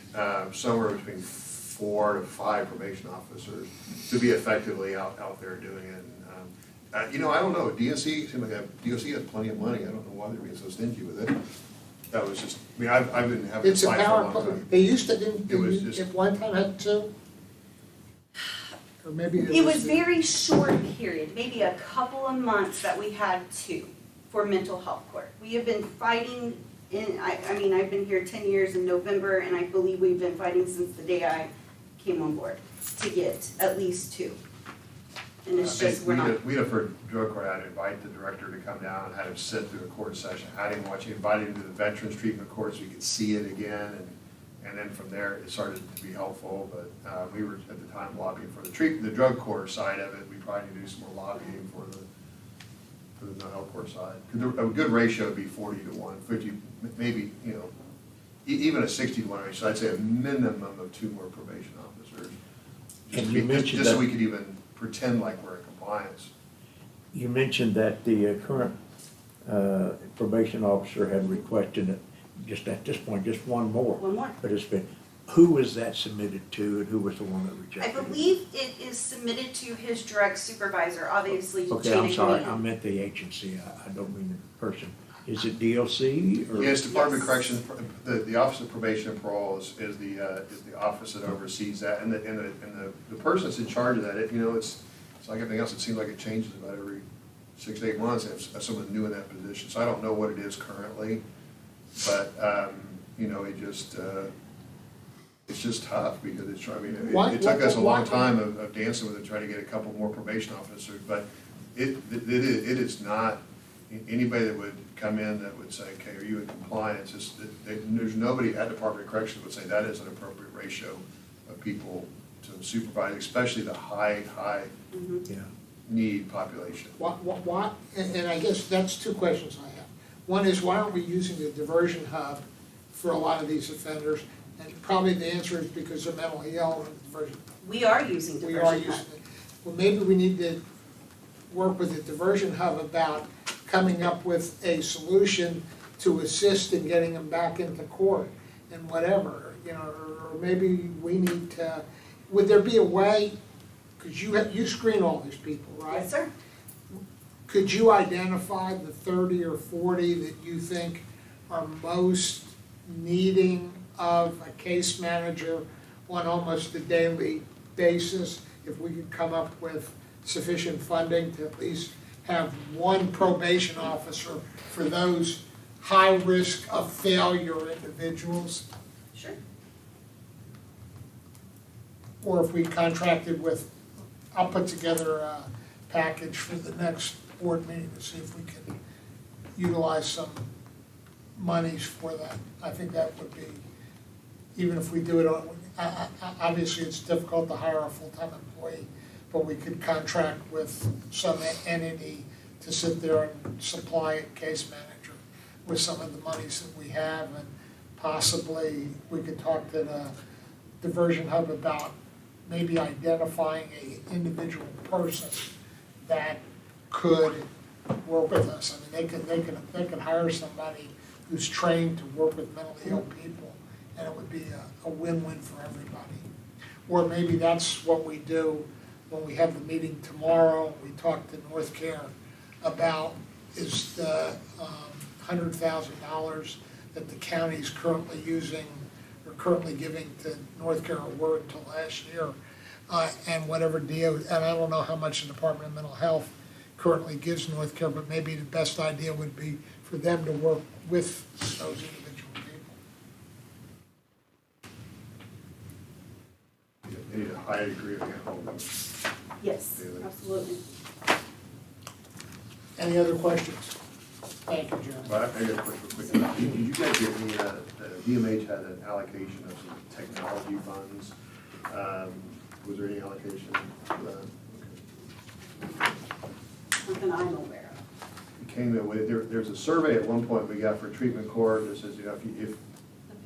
somewhere between 4 to 5 probation officers to be effectively out there doing it. I don't know, DOC has plenty of money, I don't know why they're being so stingy with it. That was just, I've been having to It's a fight for a power, long time. they used to, didn't, It was just- at one time had two? Or maybe It was very short period, maybe a couple of months that we had two for mental health court. We have been fighting I've been here 10 years in November, and I believe we've been fighting since the day I came on board to get at least two. And it's just, we're not. We'd have heard drug court, I'd invite the director to come down, had him sit through a court session, had him watch, invite him to the veterans treatment court so he could see it again, and then from there, it started to be helpful, but we were at the time lobbying for the drug court side of it. We probably need to do some more lobbying for the mental health court side. 'Cause a good ratio would be 40-to-1, 50, maybe, even a 60-to-1 ratio. So I'd say a minimum of 2 more probation officers. And you mentioned just so that- we could even pretend like we're in compliance. You mentioned that the current probation officer had requested it, just at this point, just one more. One more. But it's been, who was that submitted to, and who was the one that I rejected it? believe it is submitted to his direct supervisor, obviously. Okay, chain I'm of sorry, command. I meant the agency, I don't mean the person. Is it DLC or? Yes, Department of Yes. Corrections, the Office of Probation and Parole is the office that oversees that, and the person that's in charge of that, it's like everything else, it seems like it changes about every 6 to 8 months, if someone's new in that position, so I don't know what it is currently, but, it's just tough, because it took us a long time of dancing with it, trying to get a couple more probation officers, but it is not, anybody that would come in that would say, okay, are you in compliance, there's nobody at Department of Corrections would say that is an appropriate ratio of people to supervise, especially the high Mhm. Yeah. need population. What, and I guess that's two questions I have. One is, why aren't we using the diversion hub for a lot of these offenders? And probably the answer is because of mental health and diversion. We are using We are diversion using hub. it. Well, maybe we need to work with the diversion hub about coming up with a solution to assist in getting them back into court and whatever, you know, or maybe we need to, would there be a way, because you screen all these people, right? Yes, sir. Could you identify the 30 or 40 that you think are most needing of a case manager on almost a daily basis? If we could come up with sufficient funding to at least have one probation officer for those high risk of failure individuals? Sure. Or if we contracted with, I'll put together a package for the next board meeting to see if we can utilize some monies for that. I think that would be, even if we do it on, obviously it's difficult to hire a full-time employee, but we could contract with some entity to sit there and supply a case manager with some of the monies that we have, and possibly we could talk to the diversion hub about maybe identifying a individual person that could work with us. I mean, they could hire somebody who's trained to work with mentally ill people, and it would be a win-win for everybody. Or maybe that's what we do when we have the meeting tomorrow. We talk to North Care about is the $100,000 that the county is currently using or currently giving to North Care, or were until last year, and whatever DO, and I don't know how much the Department of Mental Health currently gives North Care, but maybe the best idea would be for them to work with those individual people. They need a high degree of handholding. Yes, Daily. absolutely. Any other questions? Thank you, Jeremy. But I got a question real quick. Did you guys get any, DMH had an allocation of some technology funds. Was there any allocation for that? Okay. Something I'm aware of. It came in with, there's a survey at one point we got for treatment court that says, you know, if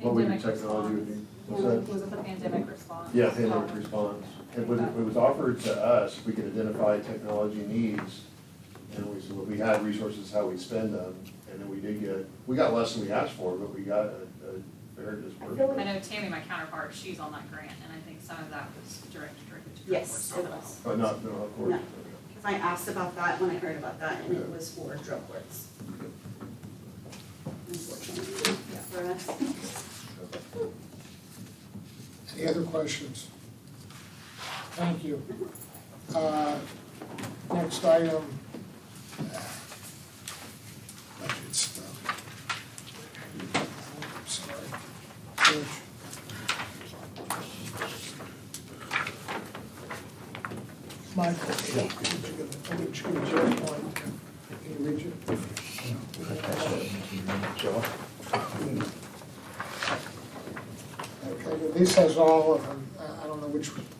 The what would your pandemic technology would response. be? What's that? Was it the pandemic response? Yeah, pandemic response. It was offered to us, if we could identify technology needs, and we said, well, we had resources, how we spend them, and then we got less than we asked for, but we got a fair disbursement. I know Tammy, my counterpart, she's on that grant, and I think some of that was directed to. Yes, drug it courts. was. But not, no, of course. No. Because I asked about that when I heard about that, and it was for drug courts. Unfortunately, for us. Any other questions? Thank you. Next item. Budget stuff. Sorry. George. Michael, did you give Jerry one? Can you read it? Okay, well, this has all of them. I don't know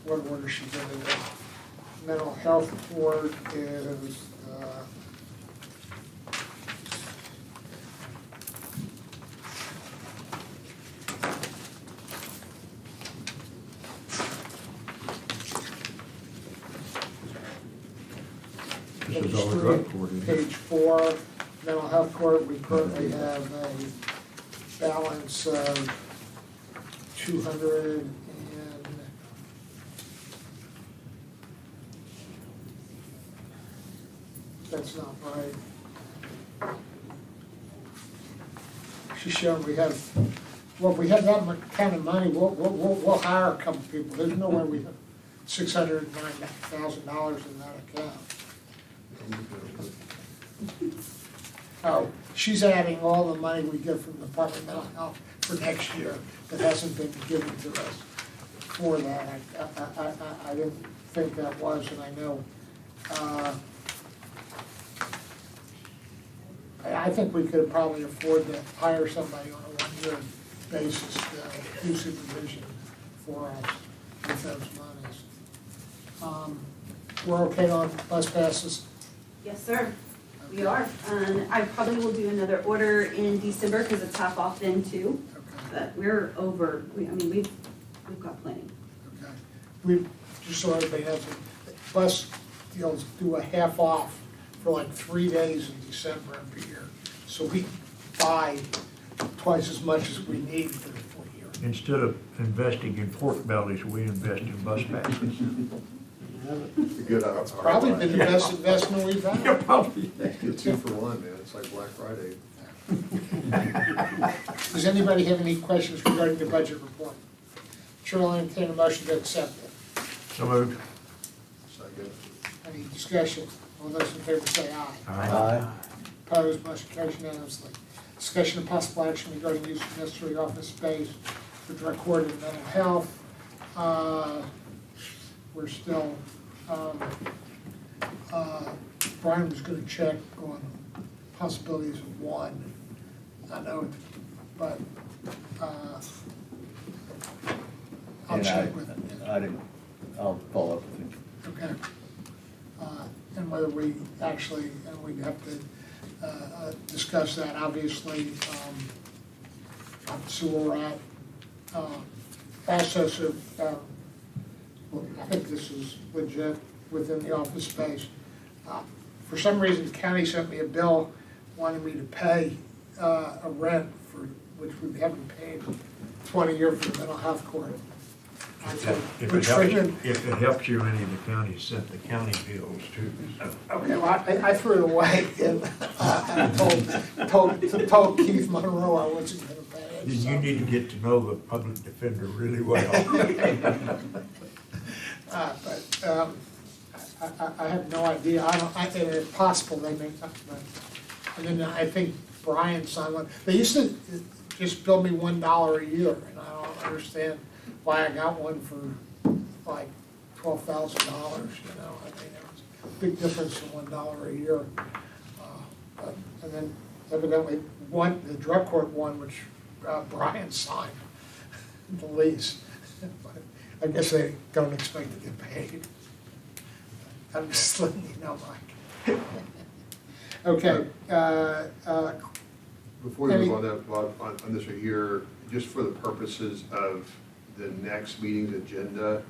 what order she did it in. Mental health report is, This is all the drug court, isn't it? page 4, mental health court, we currently have a balance of 200 and, that's not right. She's showing we have, well, if we have that kind of money, we'll hire a couple people. There's no way we have $609,000 in that account. Oh, she's adding all the money we get from the Department of Mental Health for next year that hasn't been given to us for that. I didn't think that was, and I know, I think we could probably afford to hire somebody on a one-year basis to do supervision for us with those monies. we're okay on bus passes? Yes, sir, we are. I probably will do another order in December because it's half off then too. Okay, But we're over, we've got plenty. okay. We, just so everybody knows, bus deals do a half off for like 3 days in December every year. So we buy twice as much as we need for the full year. Instead of investing in pork bellies, we invest in bus passes. Good. Probably been the best investment we've had. Probably. Get 2 for 1, man. It's like Black Friday. Does anybody have any questions regarding the budget report? Chair will entertain a motion to accept it. So moved. Second. Any discussion? All those in favor say aye. Aye. Opposed, motion carries unanimously. Discussion of possible action regarding use of necessary office space for drug court and mental health. We're still, Brian was gonna check on possibilities of one. I know, but, I'll And check with him. I'll follow up with him. Okay. And whether we actually, and we'd have to discuss that, obviously, see where we're at. Also, so, well, I think this is legit within the office space. For some reason, the county sent me a bill wanting me to pay a rent for, which we haven't paid 20 years for the mental health court. If it helps you, any of the counties sent the county bills too. Okay, well, I threw it away and I told Keith Monroe I wasn't gonna pay it. You need to get to know the public defender really well. But I have no idea. And if possible, they may not, but, and then I think Brian signed one. They used to just bill me $1 a year, and I don't understand why I got one for like $12,000, you know? I mean, it was a big difference in $1 a year. And then evidently the drug court one, which Brian signed, the lease. But I guess they don't expect to get paid. I'm just letting you know, Mike. Okay. Before we move on that, Bob, on this right here, just for the purposes of the next meeting's agenda,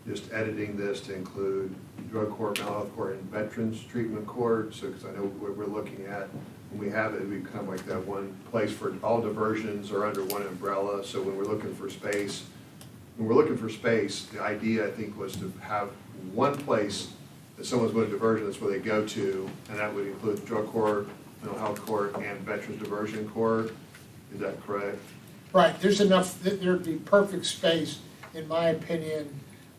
just editing this to include drug court, mental health court, and veterans treatment court. So, because I know what we're looking at, when we have it, we become like that one place for all diversions are under one umbrella. So when we're looking for space, the idea I think was to have one place that someone's going to diversion, that's where they go to, and that would include drug court, mental health court, and veterans diversion court. Is that correct? Right, there's enough, there'd be perfect space, in my opinion,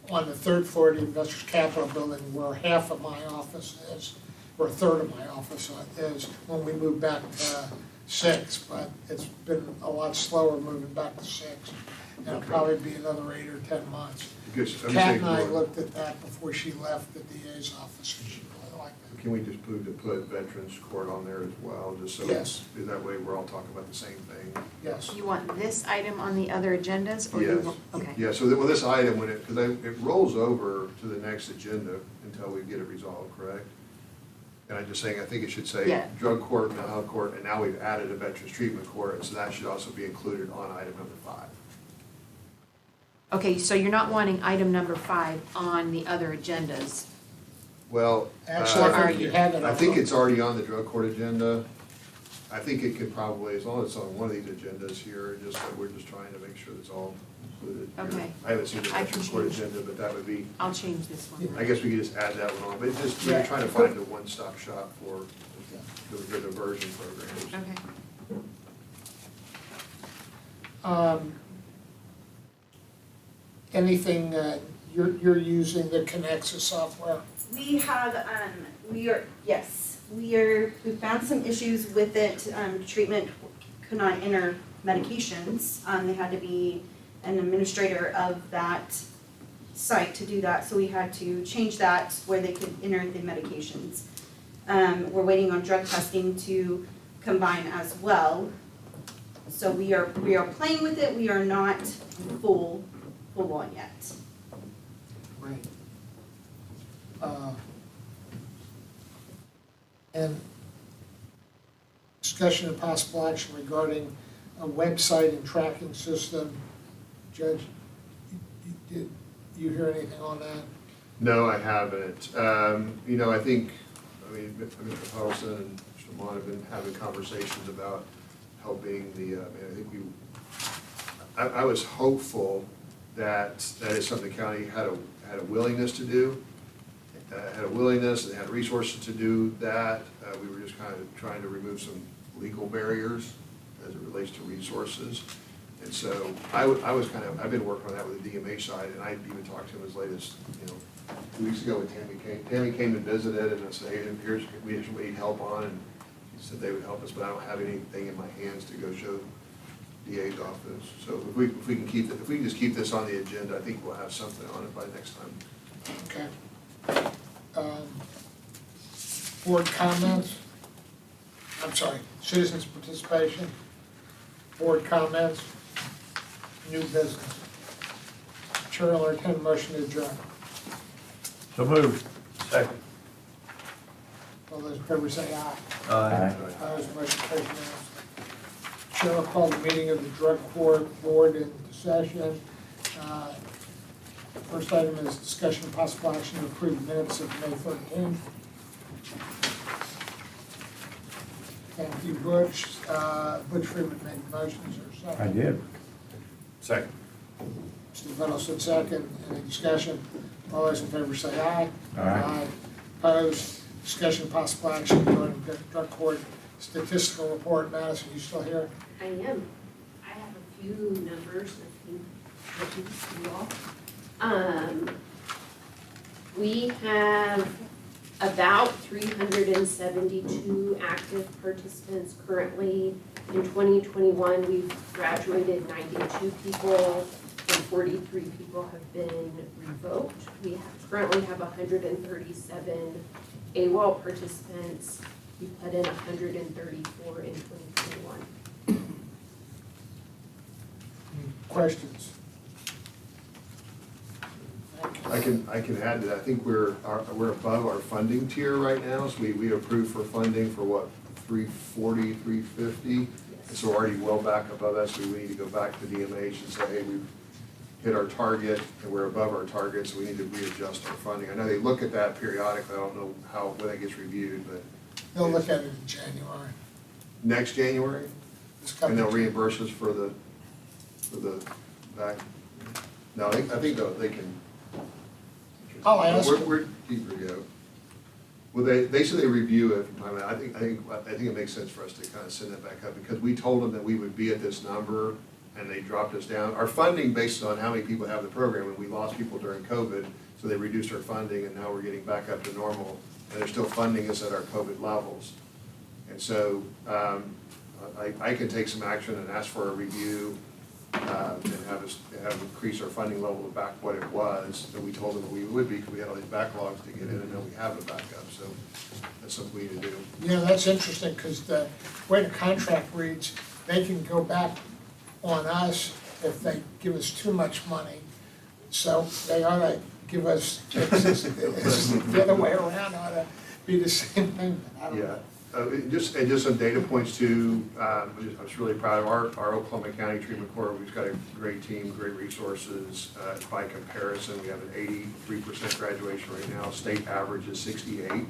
on the 3rd floor of the Investors Capitol building where half of my office is, or a third of my office is, when we move back to 6, but it's been a lot slower moving back to 6. And it'll probably be another 8 or 10 months. Kat and I looked at that before she left the DA's office, and she really liked it. Can we just move to put veterans court on there as well, just so Yes. that way we're all talking about the same thing? Yes. You want this item on the other agendas, or you Yes. want, okay. Yeah, so well, this item, when because it rolls over to the next agenda until we get it resolved, correct? And I'm just saying, I think it should say Yeah. drug court, mental health court, and now we've added a veterans treatment court, and so that should also be included on item number 5. Okay, so you're not wanting item number 5 on the other agendas? Well, Actually, I think you had it. I think it's already on the drug court agenda. I think it could probably, as long as it's on one of these agendas here, just that we're just trying to make sure it's all included here. Okay. I haven't seen the I veterans can court change. agenda, but that would be, I'll change this one. I guess we could just add that one on, but just, we're trying to find a one-stop shop for the diversion programs. Okay. Anything you're using that connects to software? We have, we found some issues with it. Treatment could not enter medications. They had to be an administrator of that site to do that, so we had to change that where they could enter the medications. We're waiting on drug testing to combine as well. So we are playing with it. We are not full on yet. Right. And discussion of possible action regarding a website and tracking system. Judge, did you hear anything on that? No, I haven't. You know, I think, Mr. Huddleston and Mr. Mon have been having conversations about helping the, I think I was hopeful that that is something the county had a willingness to do, had a willingness and had resources to do that. We were just kind of trying to remove some legal barriers as it relates to resources. And so I've been working on that with the DMH side, and I even talked to him as late as, 2 weeks ago when Tammy came. Tammy came and visited, and I said, hey, here's what we need help on, and he said they would help us, but I don't have anything in my hands to go show DA's office. So if we can just keep this on the agenda, I think we'll have something on it by next time. Okay. Board comments? I'm sorry, citizens' participation? Board comments? New business? Chair will entertain a motion to adjourn. So moved. Second. All those in favor say aye. Aye. Opposed, motion carries unanimously. Chair will call the meeting of the Drug Court Board into session. First item is discussion of possible action to approve minutes of May 13th. Thank you, Butch. Butch Freeman made the motion, is there a second? I did. Second. Mr. Vettel, second. Any discussion? All those in favor say aye. Aye. Opposed? Discussion of possible action regarding drug court statistical report. Madison, you still here? I am. I have a few numbers, a few to you all. We have about 372 active participants currently. In 2021, we've graduated 92 people and 43 people have been revoked. We currently have 137 AWOL participants. We put in 134 in 2021. Questions? I can add to that. I think we're above our funding tier right now, so we approved for funding for what, 340, 350? And so we're already well back above that, so we need to go back to DMH and say, hey, we've hit our target and we're above our target, so we need to readjust our funding. I know they look at that periodically. I don't know when that gets reviewed, but. They'll look at it in January. Next January? And they'll reimburse us for the back? No, I think they can. I'll ask. Where'd Keeper go? Well, they said they review it from time to time. I think it makes sense for us to kind of send that back up, because we told them that we would be at this number and they dropped us down. Our funding based on how many people have the program, and we lost people during COVID, so they reduced our funding, and now we're getting back up to normal, and they're still funding us at our COVID levels. And so I can take some action and ask for a review and have increased our funding level back what it was that we told them that we would be, because we had all these backlogs to get in, and now we have it back up. So that's something we need to do. Yeah, that's interesting, because the way the contract reads, they can go back on us if they give us too much money. So they ought to give us, it's the other way around, ought to be the same thing. I don't know. Just some data points too. I was really proud of our Oklahoma County Treatment Court. We've got a great team, great resources. By comparison, we have an 83% graduation right now. State average is 68.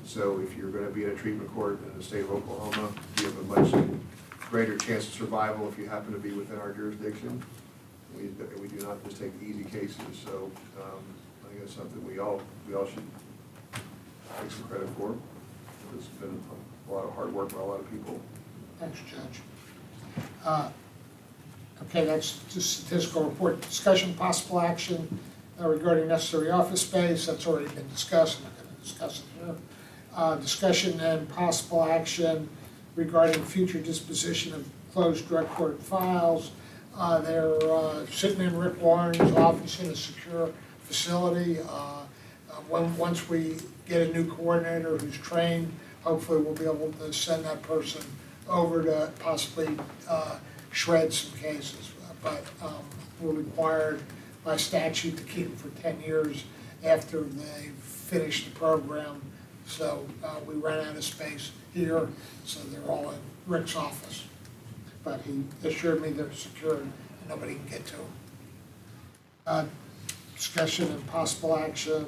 So if you're going to be in a treatment court in the state of Oklahoma, you have a much greater chance of survival if you happen to be within our jurisdiction. We do not just take easy cases. So I think it's something we all should take some credit for. It's been a lot of hard work by a lot of people. Thanks, Judge. Okay, that's just statistical report. Discussion, possible action regarding necessary office space. That's already been discussed. I'm not going to discuss it here. Discussion and possible action regarding future disposition of closed drug court files. They're sitting in Rick Warren's office in a secure facility. Once we get a new coordinator who's trained, hopefully we'll be able to send that person over to possibly shred some cases. But we're required by statute to keep them for 10 years after they finished the program. So we ran out of space here, so they're all in Rick's office. But he assured me they're secured and nobody can get to them. Discussion and possible action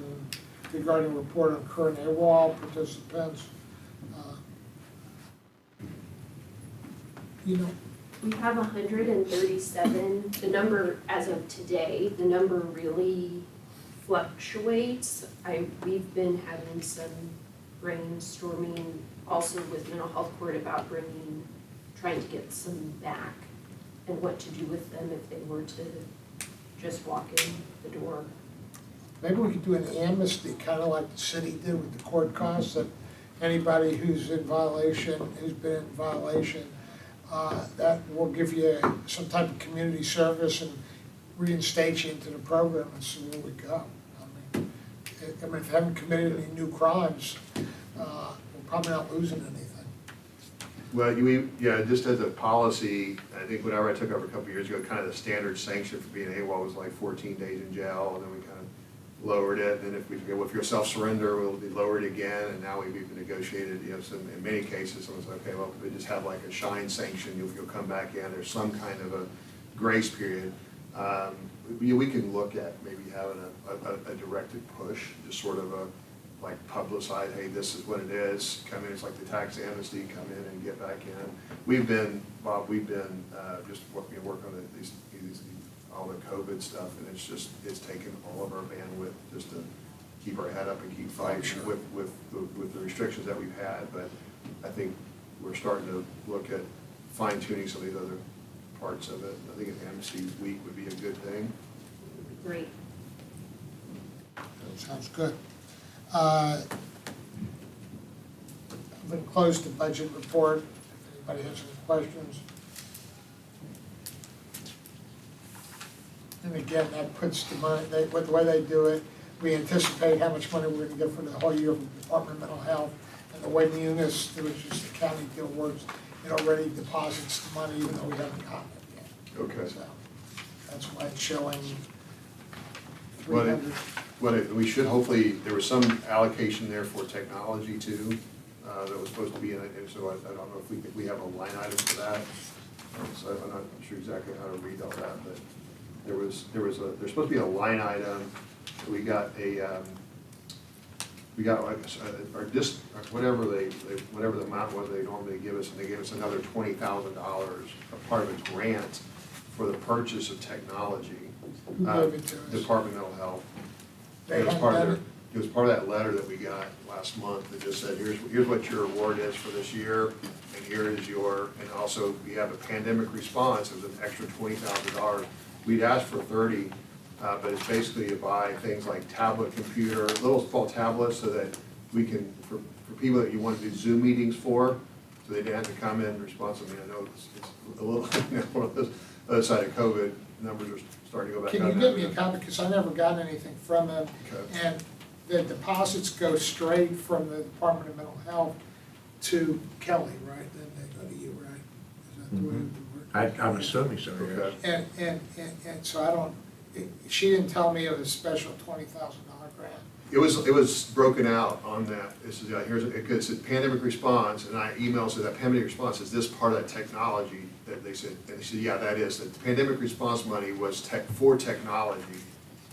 regarding report on current AWOL participants. You know, We have 137. The number, as of today, the number really fluctuates. We've been having some brainstorming also with mental health court about trying to get some back and what to do with them if they were to just walk in the door. maybe we could do an amnesty, kind of like the city did with the court costs, that anybody who's in violation, who's been in violation, that will give you some type of community service and reinstate you into the program and see where we go. I mean, if you haven't committed any new crimes, we're probably not losing anything. Well, just as a policy, I think whenever I took over a couple of years ago, kind of the standard sanction for being AWOL was like 14 days in jail, and then we kind of lowered it, and then if you're self-surrender, we'll be lowered again, and now we've even negotiated, some, in many cases, someone's like, okay, well, we just have like a shine sanction, you'll come back in, there's some kind of a grace period. We can look at maybe having a directed push, just sort of like publicize, hey, this is what it is, come in, it's like the tax amnesty, come in and get back in. Bob, we've been just working on these all the COVID stuff, and it's taken all of our bandwidth just to keep our head up and keep fighting with the restrictions that we've had. But I think we're starting to look at fine tuning some of these other parts of it. I think an amnesty week would be a good thing. Great. Sounds good. I'm going to close the budget report. If anybody has any questions. And again, that puts the money, the way they do it, we anticipate how much money we're going to get for the whole year from the Department of Mental Health. And the way Munis, which is the county deal, works, it already deposits the money even though we haven't gotten it yet. Okay. So that's why it's showing Well, 300. we should hopefully, there was some allocation there for technology too, that was supposed to be in it, and so I don't know if we have a line item for that. So I'm not sure exactly how to read all that, but there's supposed to be a line item. We got like whatever the amount was they normally give us, and they gave us another $20,000, a part of a grant for the purchase of technology. Who gave it to us? Department of Mental Health. They It was haven't part of done their, it was part of that letter that we got last month that just said, here's what your award is for this year, and here is and also we have a pandemic response, it was an extra $20,000. We'd asked for 30, but it's basically to buy things like tablet computer, little small tablets so that we can, for people that you want to do Zoom meetings for, so they didn't have to come in responsibly. I know it's a little, one of those other side of COVID, numbers are starting to go back up. Can you get me a copy, because I never got anything from them, Okay. and the deposits go straight from the Department of Mental Health to Kelly, right? Then they go to you, right? Is that the way it works? I'm assuming so, yes. Okay. And so I don't, she didn't tell me it was a special $20,000 grant. It was broken out on that. This is, it said pandemic response, and I emailed, said that pandemic response, is this part of that technology that they said, and they said, yeah, that is. The pandemic response money was for technology,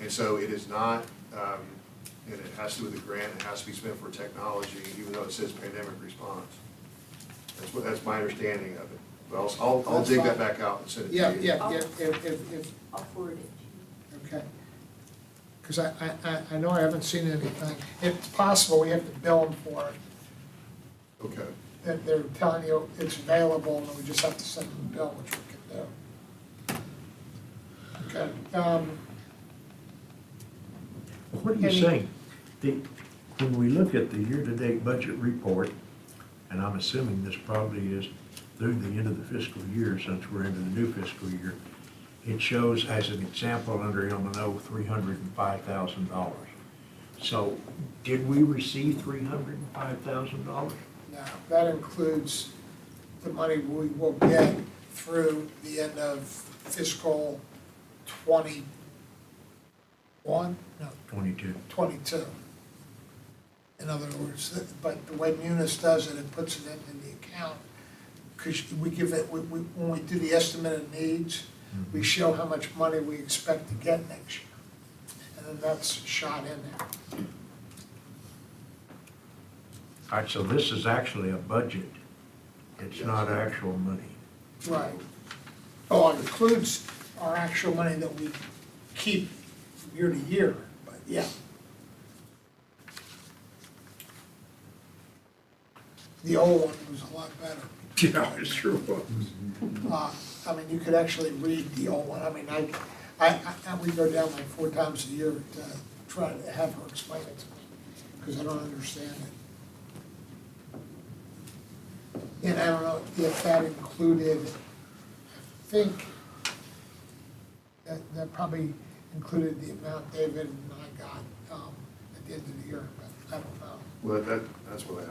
and so it is not, and it has to do with the grant, it has to be spent for technology, even though it says pandemic response. That's my understanding of it. But I'll dig that back out and send it to you. Yeah, if, I'll forward it to you. okay. Because I know I haven't seen anything. It's possible we have to bill them for it. Okay. That they're telling you it's available, and we just have to send them a bill, which we can do. Okay. What do you think? When we look at the year-to-date budget report, and I'm assuming this probably is through the end of the fiscal year, since we're into the new fiscal year, it shows as an example under M&O $305,000. So did we receive $305,000? Now, that includes the money we will get through the end of fiscal 20, One, no, 22. 22. In other words, but the way Munis does it, it puts it into the account. Because we give it, when we do the estimate of needs, we show how much money we expect to get next year. And then that's shot in there. All right, so this is actually a budget. It's Yes. not actual money. Right. Oh, it includes our actual money that we keep year to year, but yeah. The old one was a lot better. Yeah, it sure was. I mean, you could actually read the old one. I mean, we go down like 4 times a year to try to have her explain it to me, because I don't understand it. And I don't know if that included, I think, that probably included the amount David and I got at the end of the year, but I don't know. Well, that's what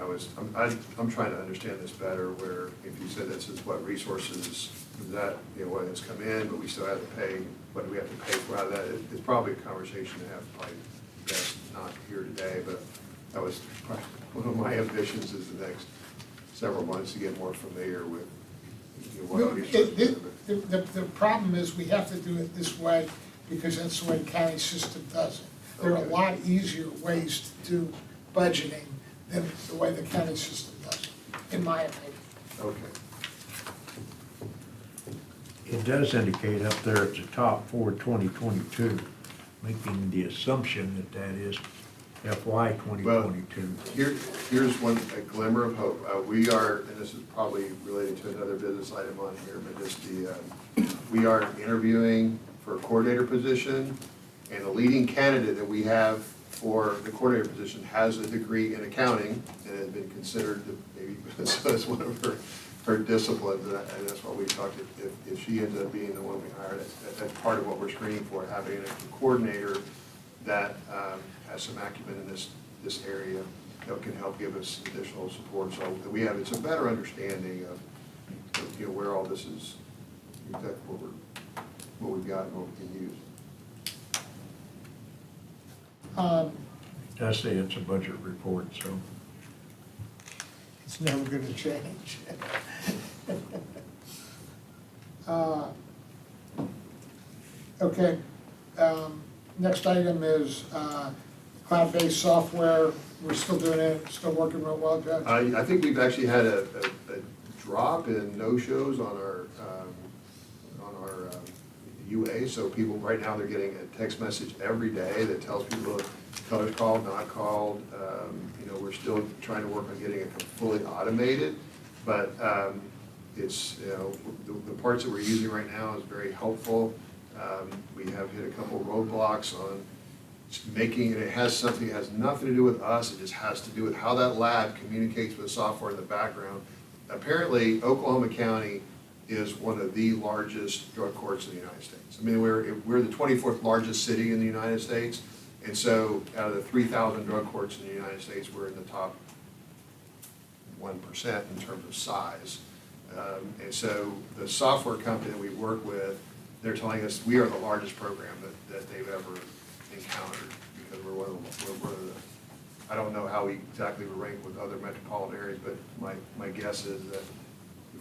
I'm trying to understand this better, where if you said this is what resources, that, what has come in, but we still have to pay, what do we have to pay for out of that? It's probably a conversation to have, probably best not here today, but that was probably one of my ambitions is the next several months to get more familiar with what resources. The problem is we have to do it this way because that's the way the county system does it. There are a Okay. lot easier ways to do budgeting than the way the county system does it, in my opinion. Okay. It does indicate up there at the top for 2022, making the assumption that that is FY 2022. Here's a glimmer of hope. We are, and this is probably related to another business item on here, but just we are interviewing for a coordinator position, and the leading candidate that we have for the coordinator position has a degree in accounting and has been considered to maybe as one of her disciplines, and that's what we talked, if she ends up being the one we hire, that's part of what we're screening for, having a coordinator that has some acumen in this area that can help give us additional support, so that it's a better understanding of where all this is, exactly what we've got and what we can use. It does say it's a budget report, so. It's never gonna change. Okay, next item is cloud-based software. We're still doing it, still working real well, Judge? I think we've actually had a drop in no-shows on our UA, so people, right now, they're getting a text message every day that tells people colors called, not called. We're still trying to work on getting it fully automated, but it's, the parts that we're using right now is very helpful. We have hit a couple roadblocks on making, and it has something, it has nothing to do with us, it just has to do with how that lab communicates with software in the background. Apparently, Oklahoma County is one of the largest drug courts in the United States. I mean, we're the 24th largest city in the United States, and so out of the 3,000 drug courts in the United States, we're in the top 1% in terms of size. And so the software company that we work with, they're telling us we are the largest program that they've ever encountered, because we're one of the, I don't know how we exactly were ranked with other metropolitan areas, but my guess is that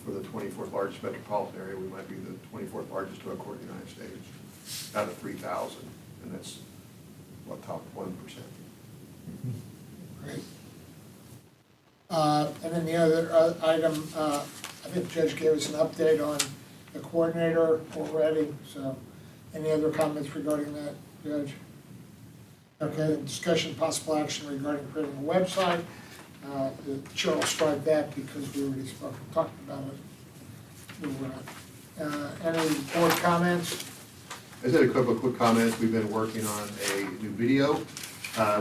for the 24th largest metropolitan area, we might be the 24th largest drug court in the United States out of 3,000, and that's what, top 1%. Great. And then the other item, I think the judge gave us an update on the coordinator already, so any other comments regarding that, Judge? Okay, discussion, possible action regarding creating a website. The chair will strike that because we already talked about it. Any board comments? I just had a couple of quick comments. We've been working on a new video.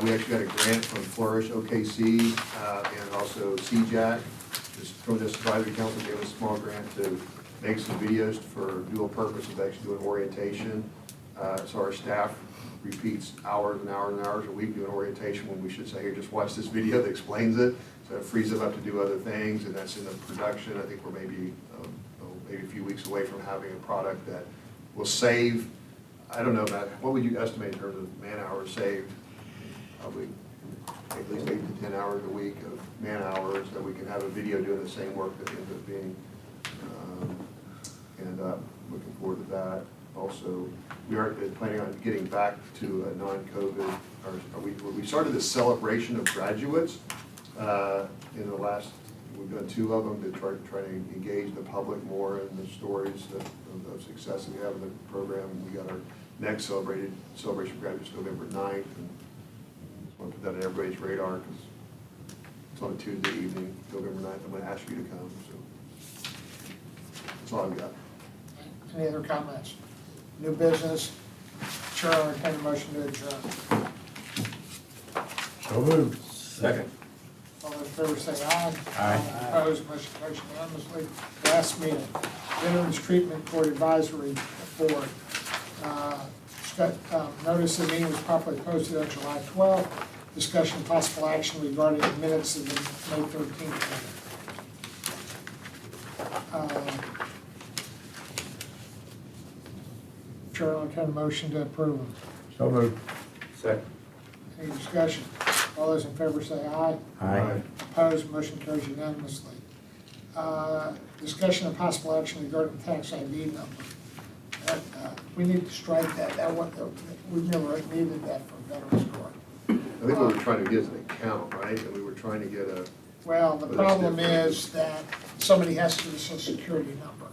We actually got a grant from Flourish OKC and also CJAC. This Contest Advisory Council gave us a small grant to make some videos for dual purpose of actually doing orientation. So our staff repeats hours and hours and hours a week doing orientation when we should say, here, just watch this video that explains it. So it frees them up to do other things, and that's in the production. I think we're maybe a few weeks away from having a product that will save I don't know, Matt, what would you estimate in terms of man hours saved? Probably at least 8 to 10 hours a week of man hours that we can have a video doing the same work that ends up being, and looking forward to that. Also, we are planning on getting back to a non-COVID, or we started this celebration of graduates in the last, we've done 2 of them to try to engage the public more in the stories of success that we have in the program. We got our next celebration of graduates November 9th, and just want to put that on everybody's radar because it's on a Tuesday evening, November 9th. I'm going to ask you to come, so that's all I've got. Any other comments? New business? Chair, I entertain a motion to adjourn. So moved. Second. All those in favor say aye. Aye. Opposed, motion carries unanimously. Last meeting, Veterans Treatment Court Advisory Board. Notice the meeting was properly posted on July 12th. Discussion possible action regarding the minutes of the May 13th meeting. Chair, I'll entertain a motion to approve them. So moved. Second. Any discussion? All those in favor say aye. Aye. Opposed, motion carries unanimously. Discussion of possible action regarding tax ID number. We need to strike that. We've never needed that for Veterans Court. I think what we're trying to get is an account, right? And we were trying to get a, Well, the But that's problem different. is that somebody has to do a social security number.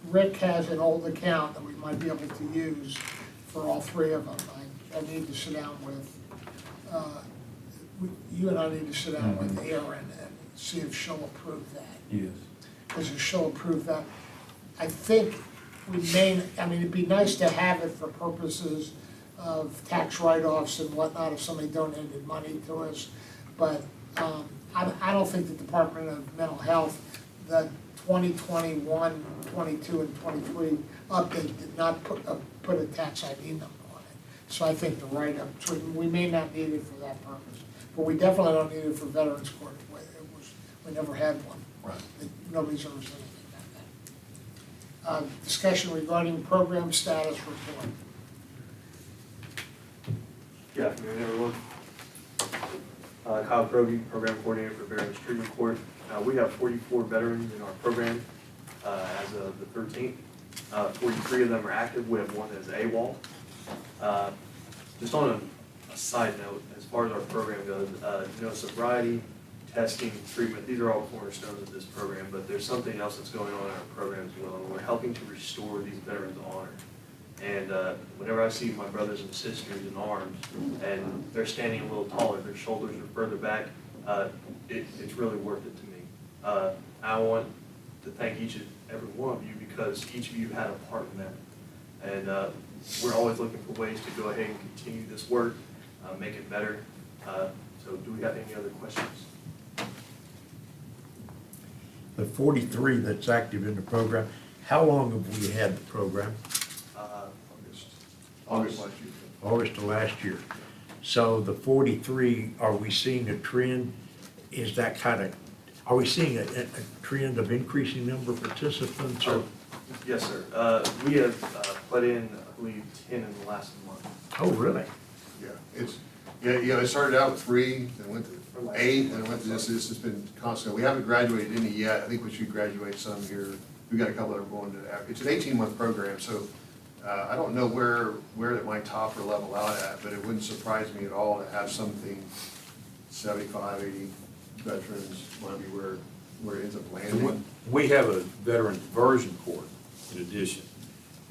Rick has an old account that we might be able to use for all 3 of them. I need to sit down with, you and I need to sit down with Erin and see if she'll approve that. Yes. Because if she'll approve that, I think we may, I mean, it'd be nice to have it for purposes of tax write-offs and whatnot if somebody donated money to us. But I don't think the Department of Mental Health, the 2021, 22, and 23 update did not put a tax ID number on it. So I think the write-up, so we may not need it for that purpose. But we definitely don't need it for Veterans Court. We never had one. Right. Nobody's ever said anything about that. Discussion regarding program status report. Good afternoon, everyone. Kyle Krogi, Program Coordinator for Veterans Treatment Court. We have 44 veterans in our program as of the 13th. 43 of them are active. We have one that is AWOL. Just on a side note, as far as our program goes, sobriety, testing, treatment, these are all cornerstones of this program, but there's something else that's going on in our program as well, and we're helping to restore these veterans' honor. And whenever I see my brothers and sisters in arms, and they're standing a little taller, their shoulders are further back, it's really worth it to me. I want to thank each and every one of you because each of you had a part in that. And we're always looking for ways to go ahead and continue this work, make it better. So do we have any other questions? The 43 that's active in the program, how long have we had the program? August last year. August of last year. So the 43, are we seeing a trend? Is that kind of, are we seeing a trend of increasing number of participants? Or? Yes, sir. We have put in, I believe, 10 in the last month. Oh, really? Yeah, it started out with 3, then went to 8, and it went to this has been constant. We haven't graduated any yet. I think we should graduate some here. We've got a couple that are going to, it's an 18-month program, so I don't know where it might top or level out at, but it wouldn't surprise me at all to have something 75, 80 veterans might be where it ends up landing. We have a veteran diversion court in addition.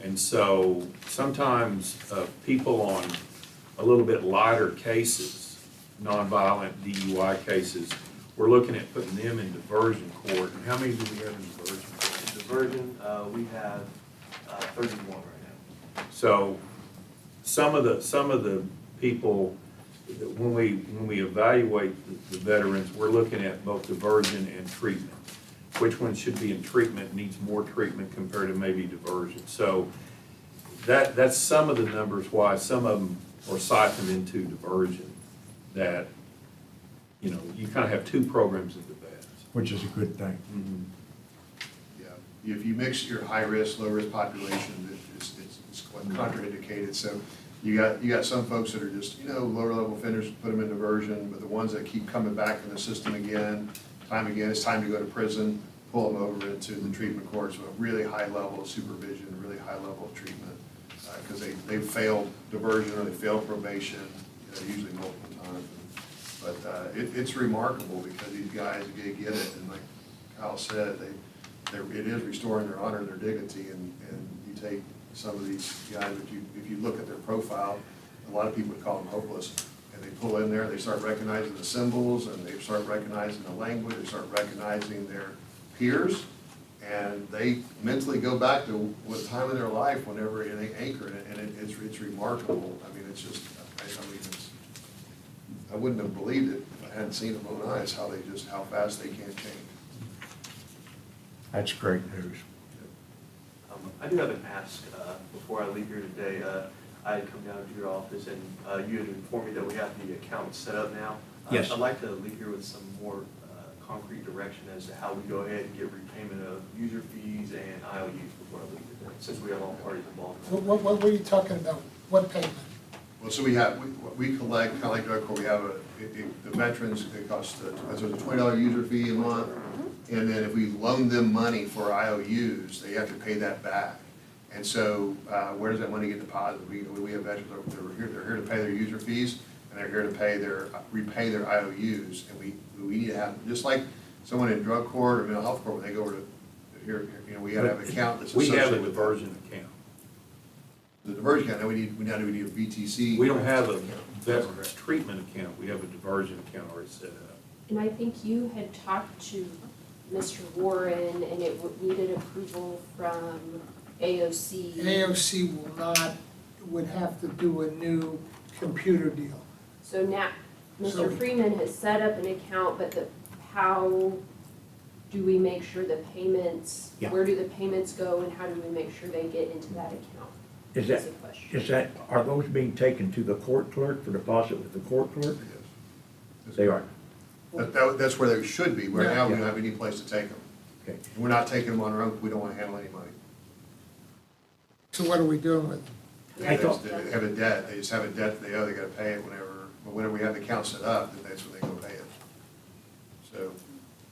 And so sometimes people on a little bit lighter cases, nonviolent DUI cases, we're looking at putting them in diversion court. And how many do we have in diversion court? Diversion, we have 31 right now. So some of the people, when we evaluate the veterans, we're looking at both diversion and treatment. Which one should be in treatment needs more treatment compared to maybe diversion. So that's some of the numbers why some of them are siphoned into diversion. That, you kind of have 2 programs at the best. Which is a good thing. Mm-hmm. Yeah, if you mix your high risk, low risk population, it's contraindicated. So you got some folks that are just, lower level offenders, put them in diversion, but the ones that keep coming back in the system again, it's time to go to prison, pull them over into the treatment courts with a really high level of supervision, a really high level of treatment, because they've failed diversion or they failed probation, usually multiple times. But it's remarkable because these guys get it, and like Kyle said, it is restoring their honor and their dignity, and you take some of these guys, if you look at their profile, a lot of people would call them hopeless, and they pull in there, they start recognizing the symbols, and they start recognizing the language, they start recognizing their peers, and they mentally go back to what time in their life whenever they anchor in it, and it's remarkable. I mean, it's just, I wouldn't have believed it if I hadn't seen it with my own eyes, how fast they can change. That's great news. I do have an ask before I leave here today. I had come down to your office and you had informed me that we have the account set up now. Yes. I'd like to leave here with some more concrete direction as to how we go ahead and get repayment of user fees and IOUs before I leave today, since we have all parties involved. What were you talking about? What payment? Well, so we collect, kind of like drug court, we have the veterans, it costs, so it's a $20 user fee a month. And then if we loan them money for IOUs, they have to pay that back. And so where does that money get deposited? We have veterans, they're here to pay their user fees, and they're here to repay their IOUs. And we need to have, just like someone in drug court or mental health court, when they go over to here, we gotta have an account that's We associated have a with diversion account. the diversion account. Now we need a VTC. We don't have a veterans treatment account, we have a diversion account already set up. And I think you had talked to Mr. Warren, and it needed approval from AOC. AOC would have to do a new computer deal. So now, So- Mr. Freeman has set up an account, but how do we make sure the payments, Yeah. where do the payments go, and how do we make sure they get into that account? Is That's the question. are those being taken to the court clerk for deposit with the court clerk? Yes. They are. That's where they should be. Right now, we Yeah. don't have any place to take them. Okay. And we're not taking them on our own, we don't want to handle any money. So what are we doing with them? I thought- They have a debt, they just have a debt that they owe, they gotta pay it whenever we have the account set up, then that's when they go pay it.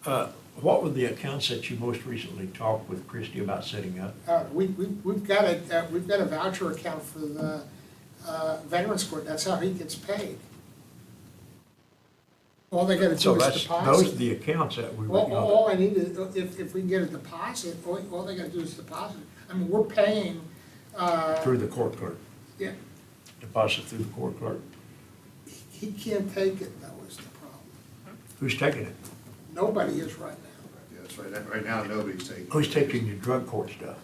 So, What were the accounts that you most recently talked with Christie about setting up? We've got a voucher account for the Veterans Court, that's how he gets paid. All they gotta So do is those are deposit. the accounts that we were. All I need is, if we can get a deposit, all they gotta do is deposit. I mean, we're paying, Through the court clerk, yeah, deposit through the court clerk. he can't take it, though, is the problem. Who's taking it? Nobody is right now. yeah, that's right, right now, nobody's taking. Who's taking your drug court stuff?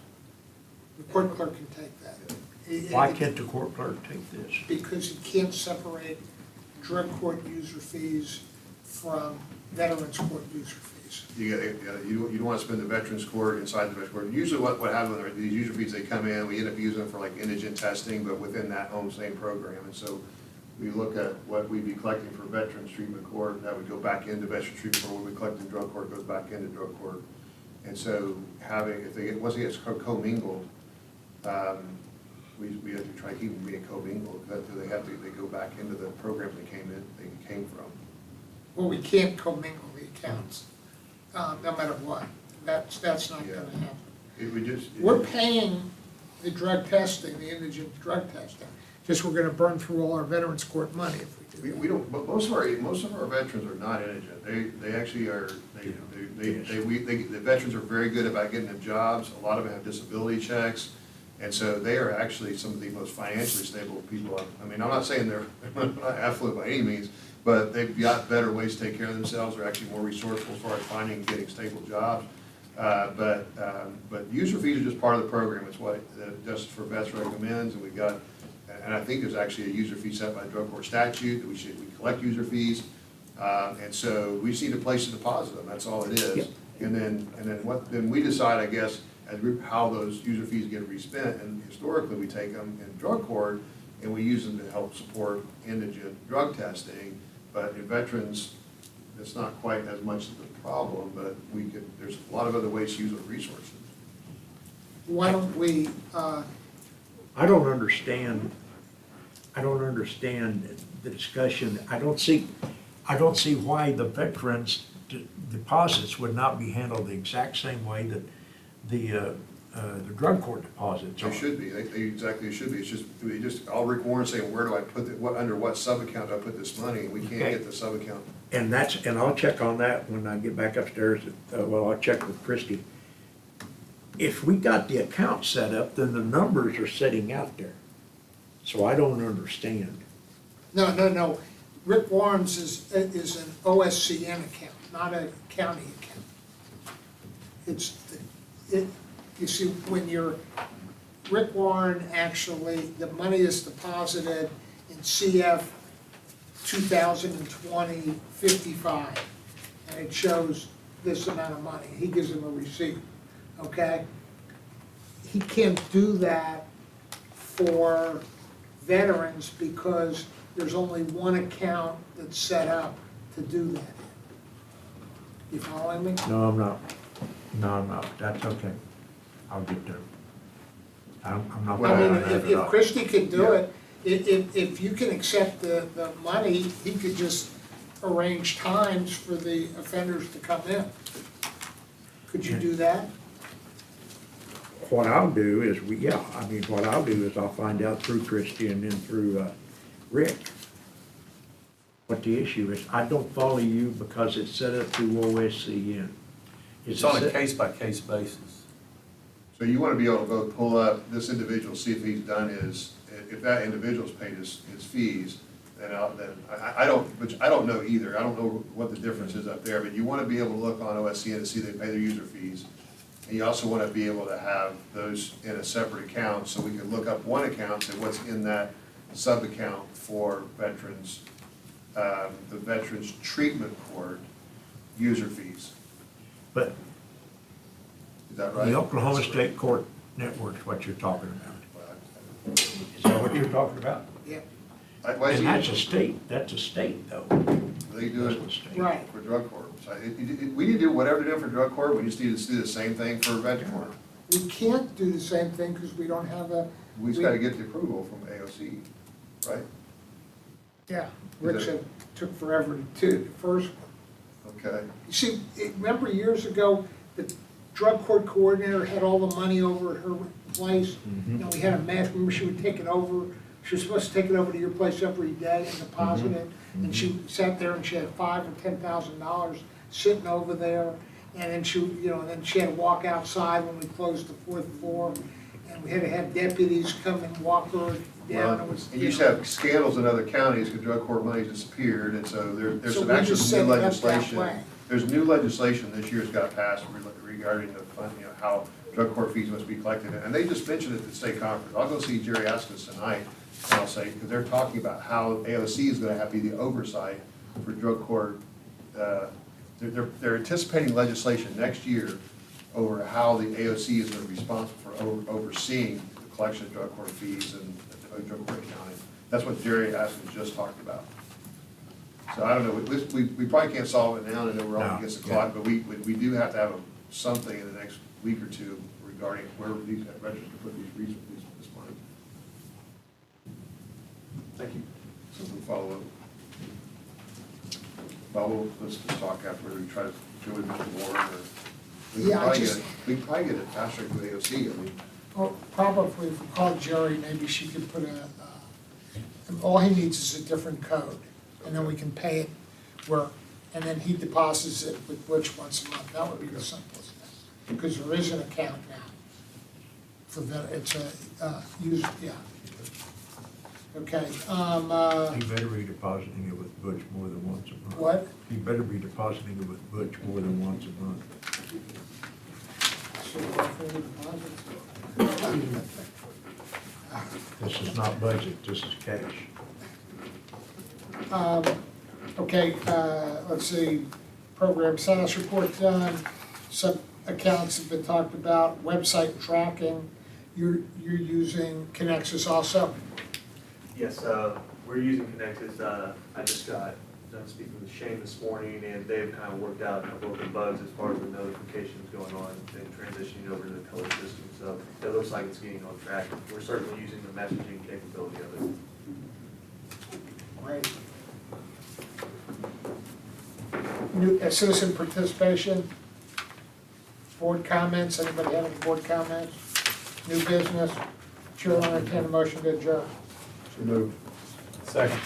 The court clerk can take that. Why can't the court clerk take this? Because you can't separate drug court user fees from veterans court user fees. You don't want to spend the veterans court inside the veterans court. Usually what happens are these user fees, they come in, we end up using them for like indigent testing, but within that same program. And so we look at what we'd be collecting for veterans treatment court, that would go back into veterans treatment court, what we collect in drug court goes back into drug court. And so once it gets commingled, we have to try to keep them being commingled, because they go back into the programs they came from. Well, we can't commingle the accounts, no matter what. That's not gonna Yeah. happen. It would just. We're paying the drug testing, the indigent drug testing, just we're gonna burn through all our veterans court money if we do that. We don't, but most of our veterans are not indigent. They actually are, the veterans are very good about getting them jobs. A lot of them have disability checks. And so they are actually some of the most financially stable people. I mean, I'm not saying they're not affluent by any means, but they've got better ways to take care of themselves. They're actually more resourceful as far as finding and getting stable jobs. But user fees are just part of the program. It's what Justice for Vets recommends, and we've got, and I think there's actually a user fee set by drug court statute that we collect user fees. And so we just need a place to deposit them. That's all it is. Yep. And then we decide, I guess, as a group, how those user fees get respent. And historically, we take them in drug court and we use them to help support indigent drug testing. But in veterans, it's not quite as much of the problem, but there's a lot of other ways to use those resources. Why don't we, I don't understand the discussion. I don't see why the veterans' deposits would not be handled the exact same way that the drug court deposits are. They should be, they should be, it's just, all Rick Warren's saying, where do I put it, under what sub-account do I put this money, and we can't Okay. get the sub-account. And I'll check on that when I get back upstairs, I'll check with Christie. If we got the account set up, then the numbers are sitting out there. So I don't understand. No. Rick Warren's is an OSCN account, not a county account. You see, when Rick Warren actually, the money is deposited in CF 2020-55, and it shows this amount of money. He gives him a receipt, okay? He can't do that for veterans because there's only one account that's set up to do that. You following me? No, I'm not. That's okay. I'll get there. I'm not. I mean, buying that at if all. Christie could do it, if you can accept the money, he could just arrange times for the offenders to come in. Could you do that? What I'll do is, what I'll do is I'll find out through Christie and then through Rick what the issue is. I don't follow you because it's set up through OSCN. It's on a case-by-case basis. So you wanna be able to go pull up this individual, see if he's done if that individual's paid his fees, then I don't know either, I don't know what the difference is up there, but you wanna be able to look on OSCN to see they pay their user fees. And you also wanna be able to have those in a separate account, so we can look up one account and what's in that sub-account for veterans, the Veterans Treatment Court user fees. But Is that right? the Oklahoma State Court Network's what you're talking about. Is that what you're talking about? Yeah. Why is And he- that's a state though. They do it That's a state. Right. for drug court. So we need to do whatever they're doing for drug court, we just need to do the same thing for veteran court. We can't do the same thing because we don't have We just gotta get the approval from AOC, right? Yeah, Rick said took forever to do the first one. Okay. You see, remember years ago, the drug court coordinator had all the money over at her place? You know, we had a mess, remember she would take it over, she was supposed to take it over to your place every day and deposit it, and she sat there and she had $5,000 or $10,000 sitting over there, and then she, then she had to walk outside when we closed the fourth floor, and we had to have deputies come and walk her down. It was, And you used to have scandals in other counties because drug court money disappeared, and so there's So some we actual just set new it up that legislation. way. There's new legislation this year's got passed regarding the fund, how drug court fees must be collected, and they just mentioned it at the state conference. I'll go see Jerry Askins tonight, and I'll say, because they're talking about how AOC is gonna have to be the oversight for drug court. They're anticipating legislation next year over how the AOC is gonna be responsible for overseeing the collection of drug court fees and drug court accounting. That's what Jerry Askins just talked about. So I don't know, we probably can't solve it now, and then we're all against the clock, but we do have to have something in the next week or two regarding where these veterans can put this money. Thank you. So we'll follow up. Let's just talk after we try to go with Mr. Warren, or we can Yeah, probably get it faster through AOC, I mean. Well, probably if we call Jerry, maybe she could put all he needs is a different code, and then we can pay it and then he deposits it with Butch once a month. That would be the simplest thing, because there is an account now for that, it's yeah. Okay, He better be depositing it with Butch more than once a month. what? He better be depositing it with Butch more than once a month. So what for the deposits? This is not budget, this is cash. Okay, let's see, program status report done, some accounts have been talked about, website tracking, you're using Connexus also? Yes, we're using Connexus. I just got done speaking with Shane this morning, and they've kind of worked out a couple of the bugs as far as the notifications going on and transitioning over to the teller system. So it looks like it's getting on track. We're certainly using the messaging capability of it. Great. New, citizen participation, board comments, anybody have any board comments? New business, Chair will entertain a motion to adjourn. So moved. Second.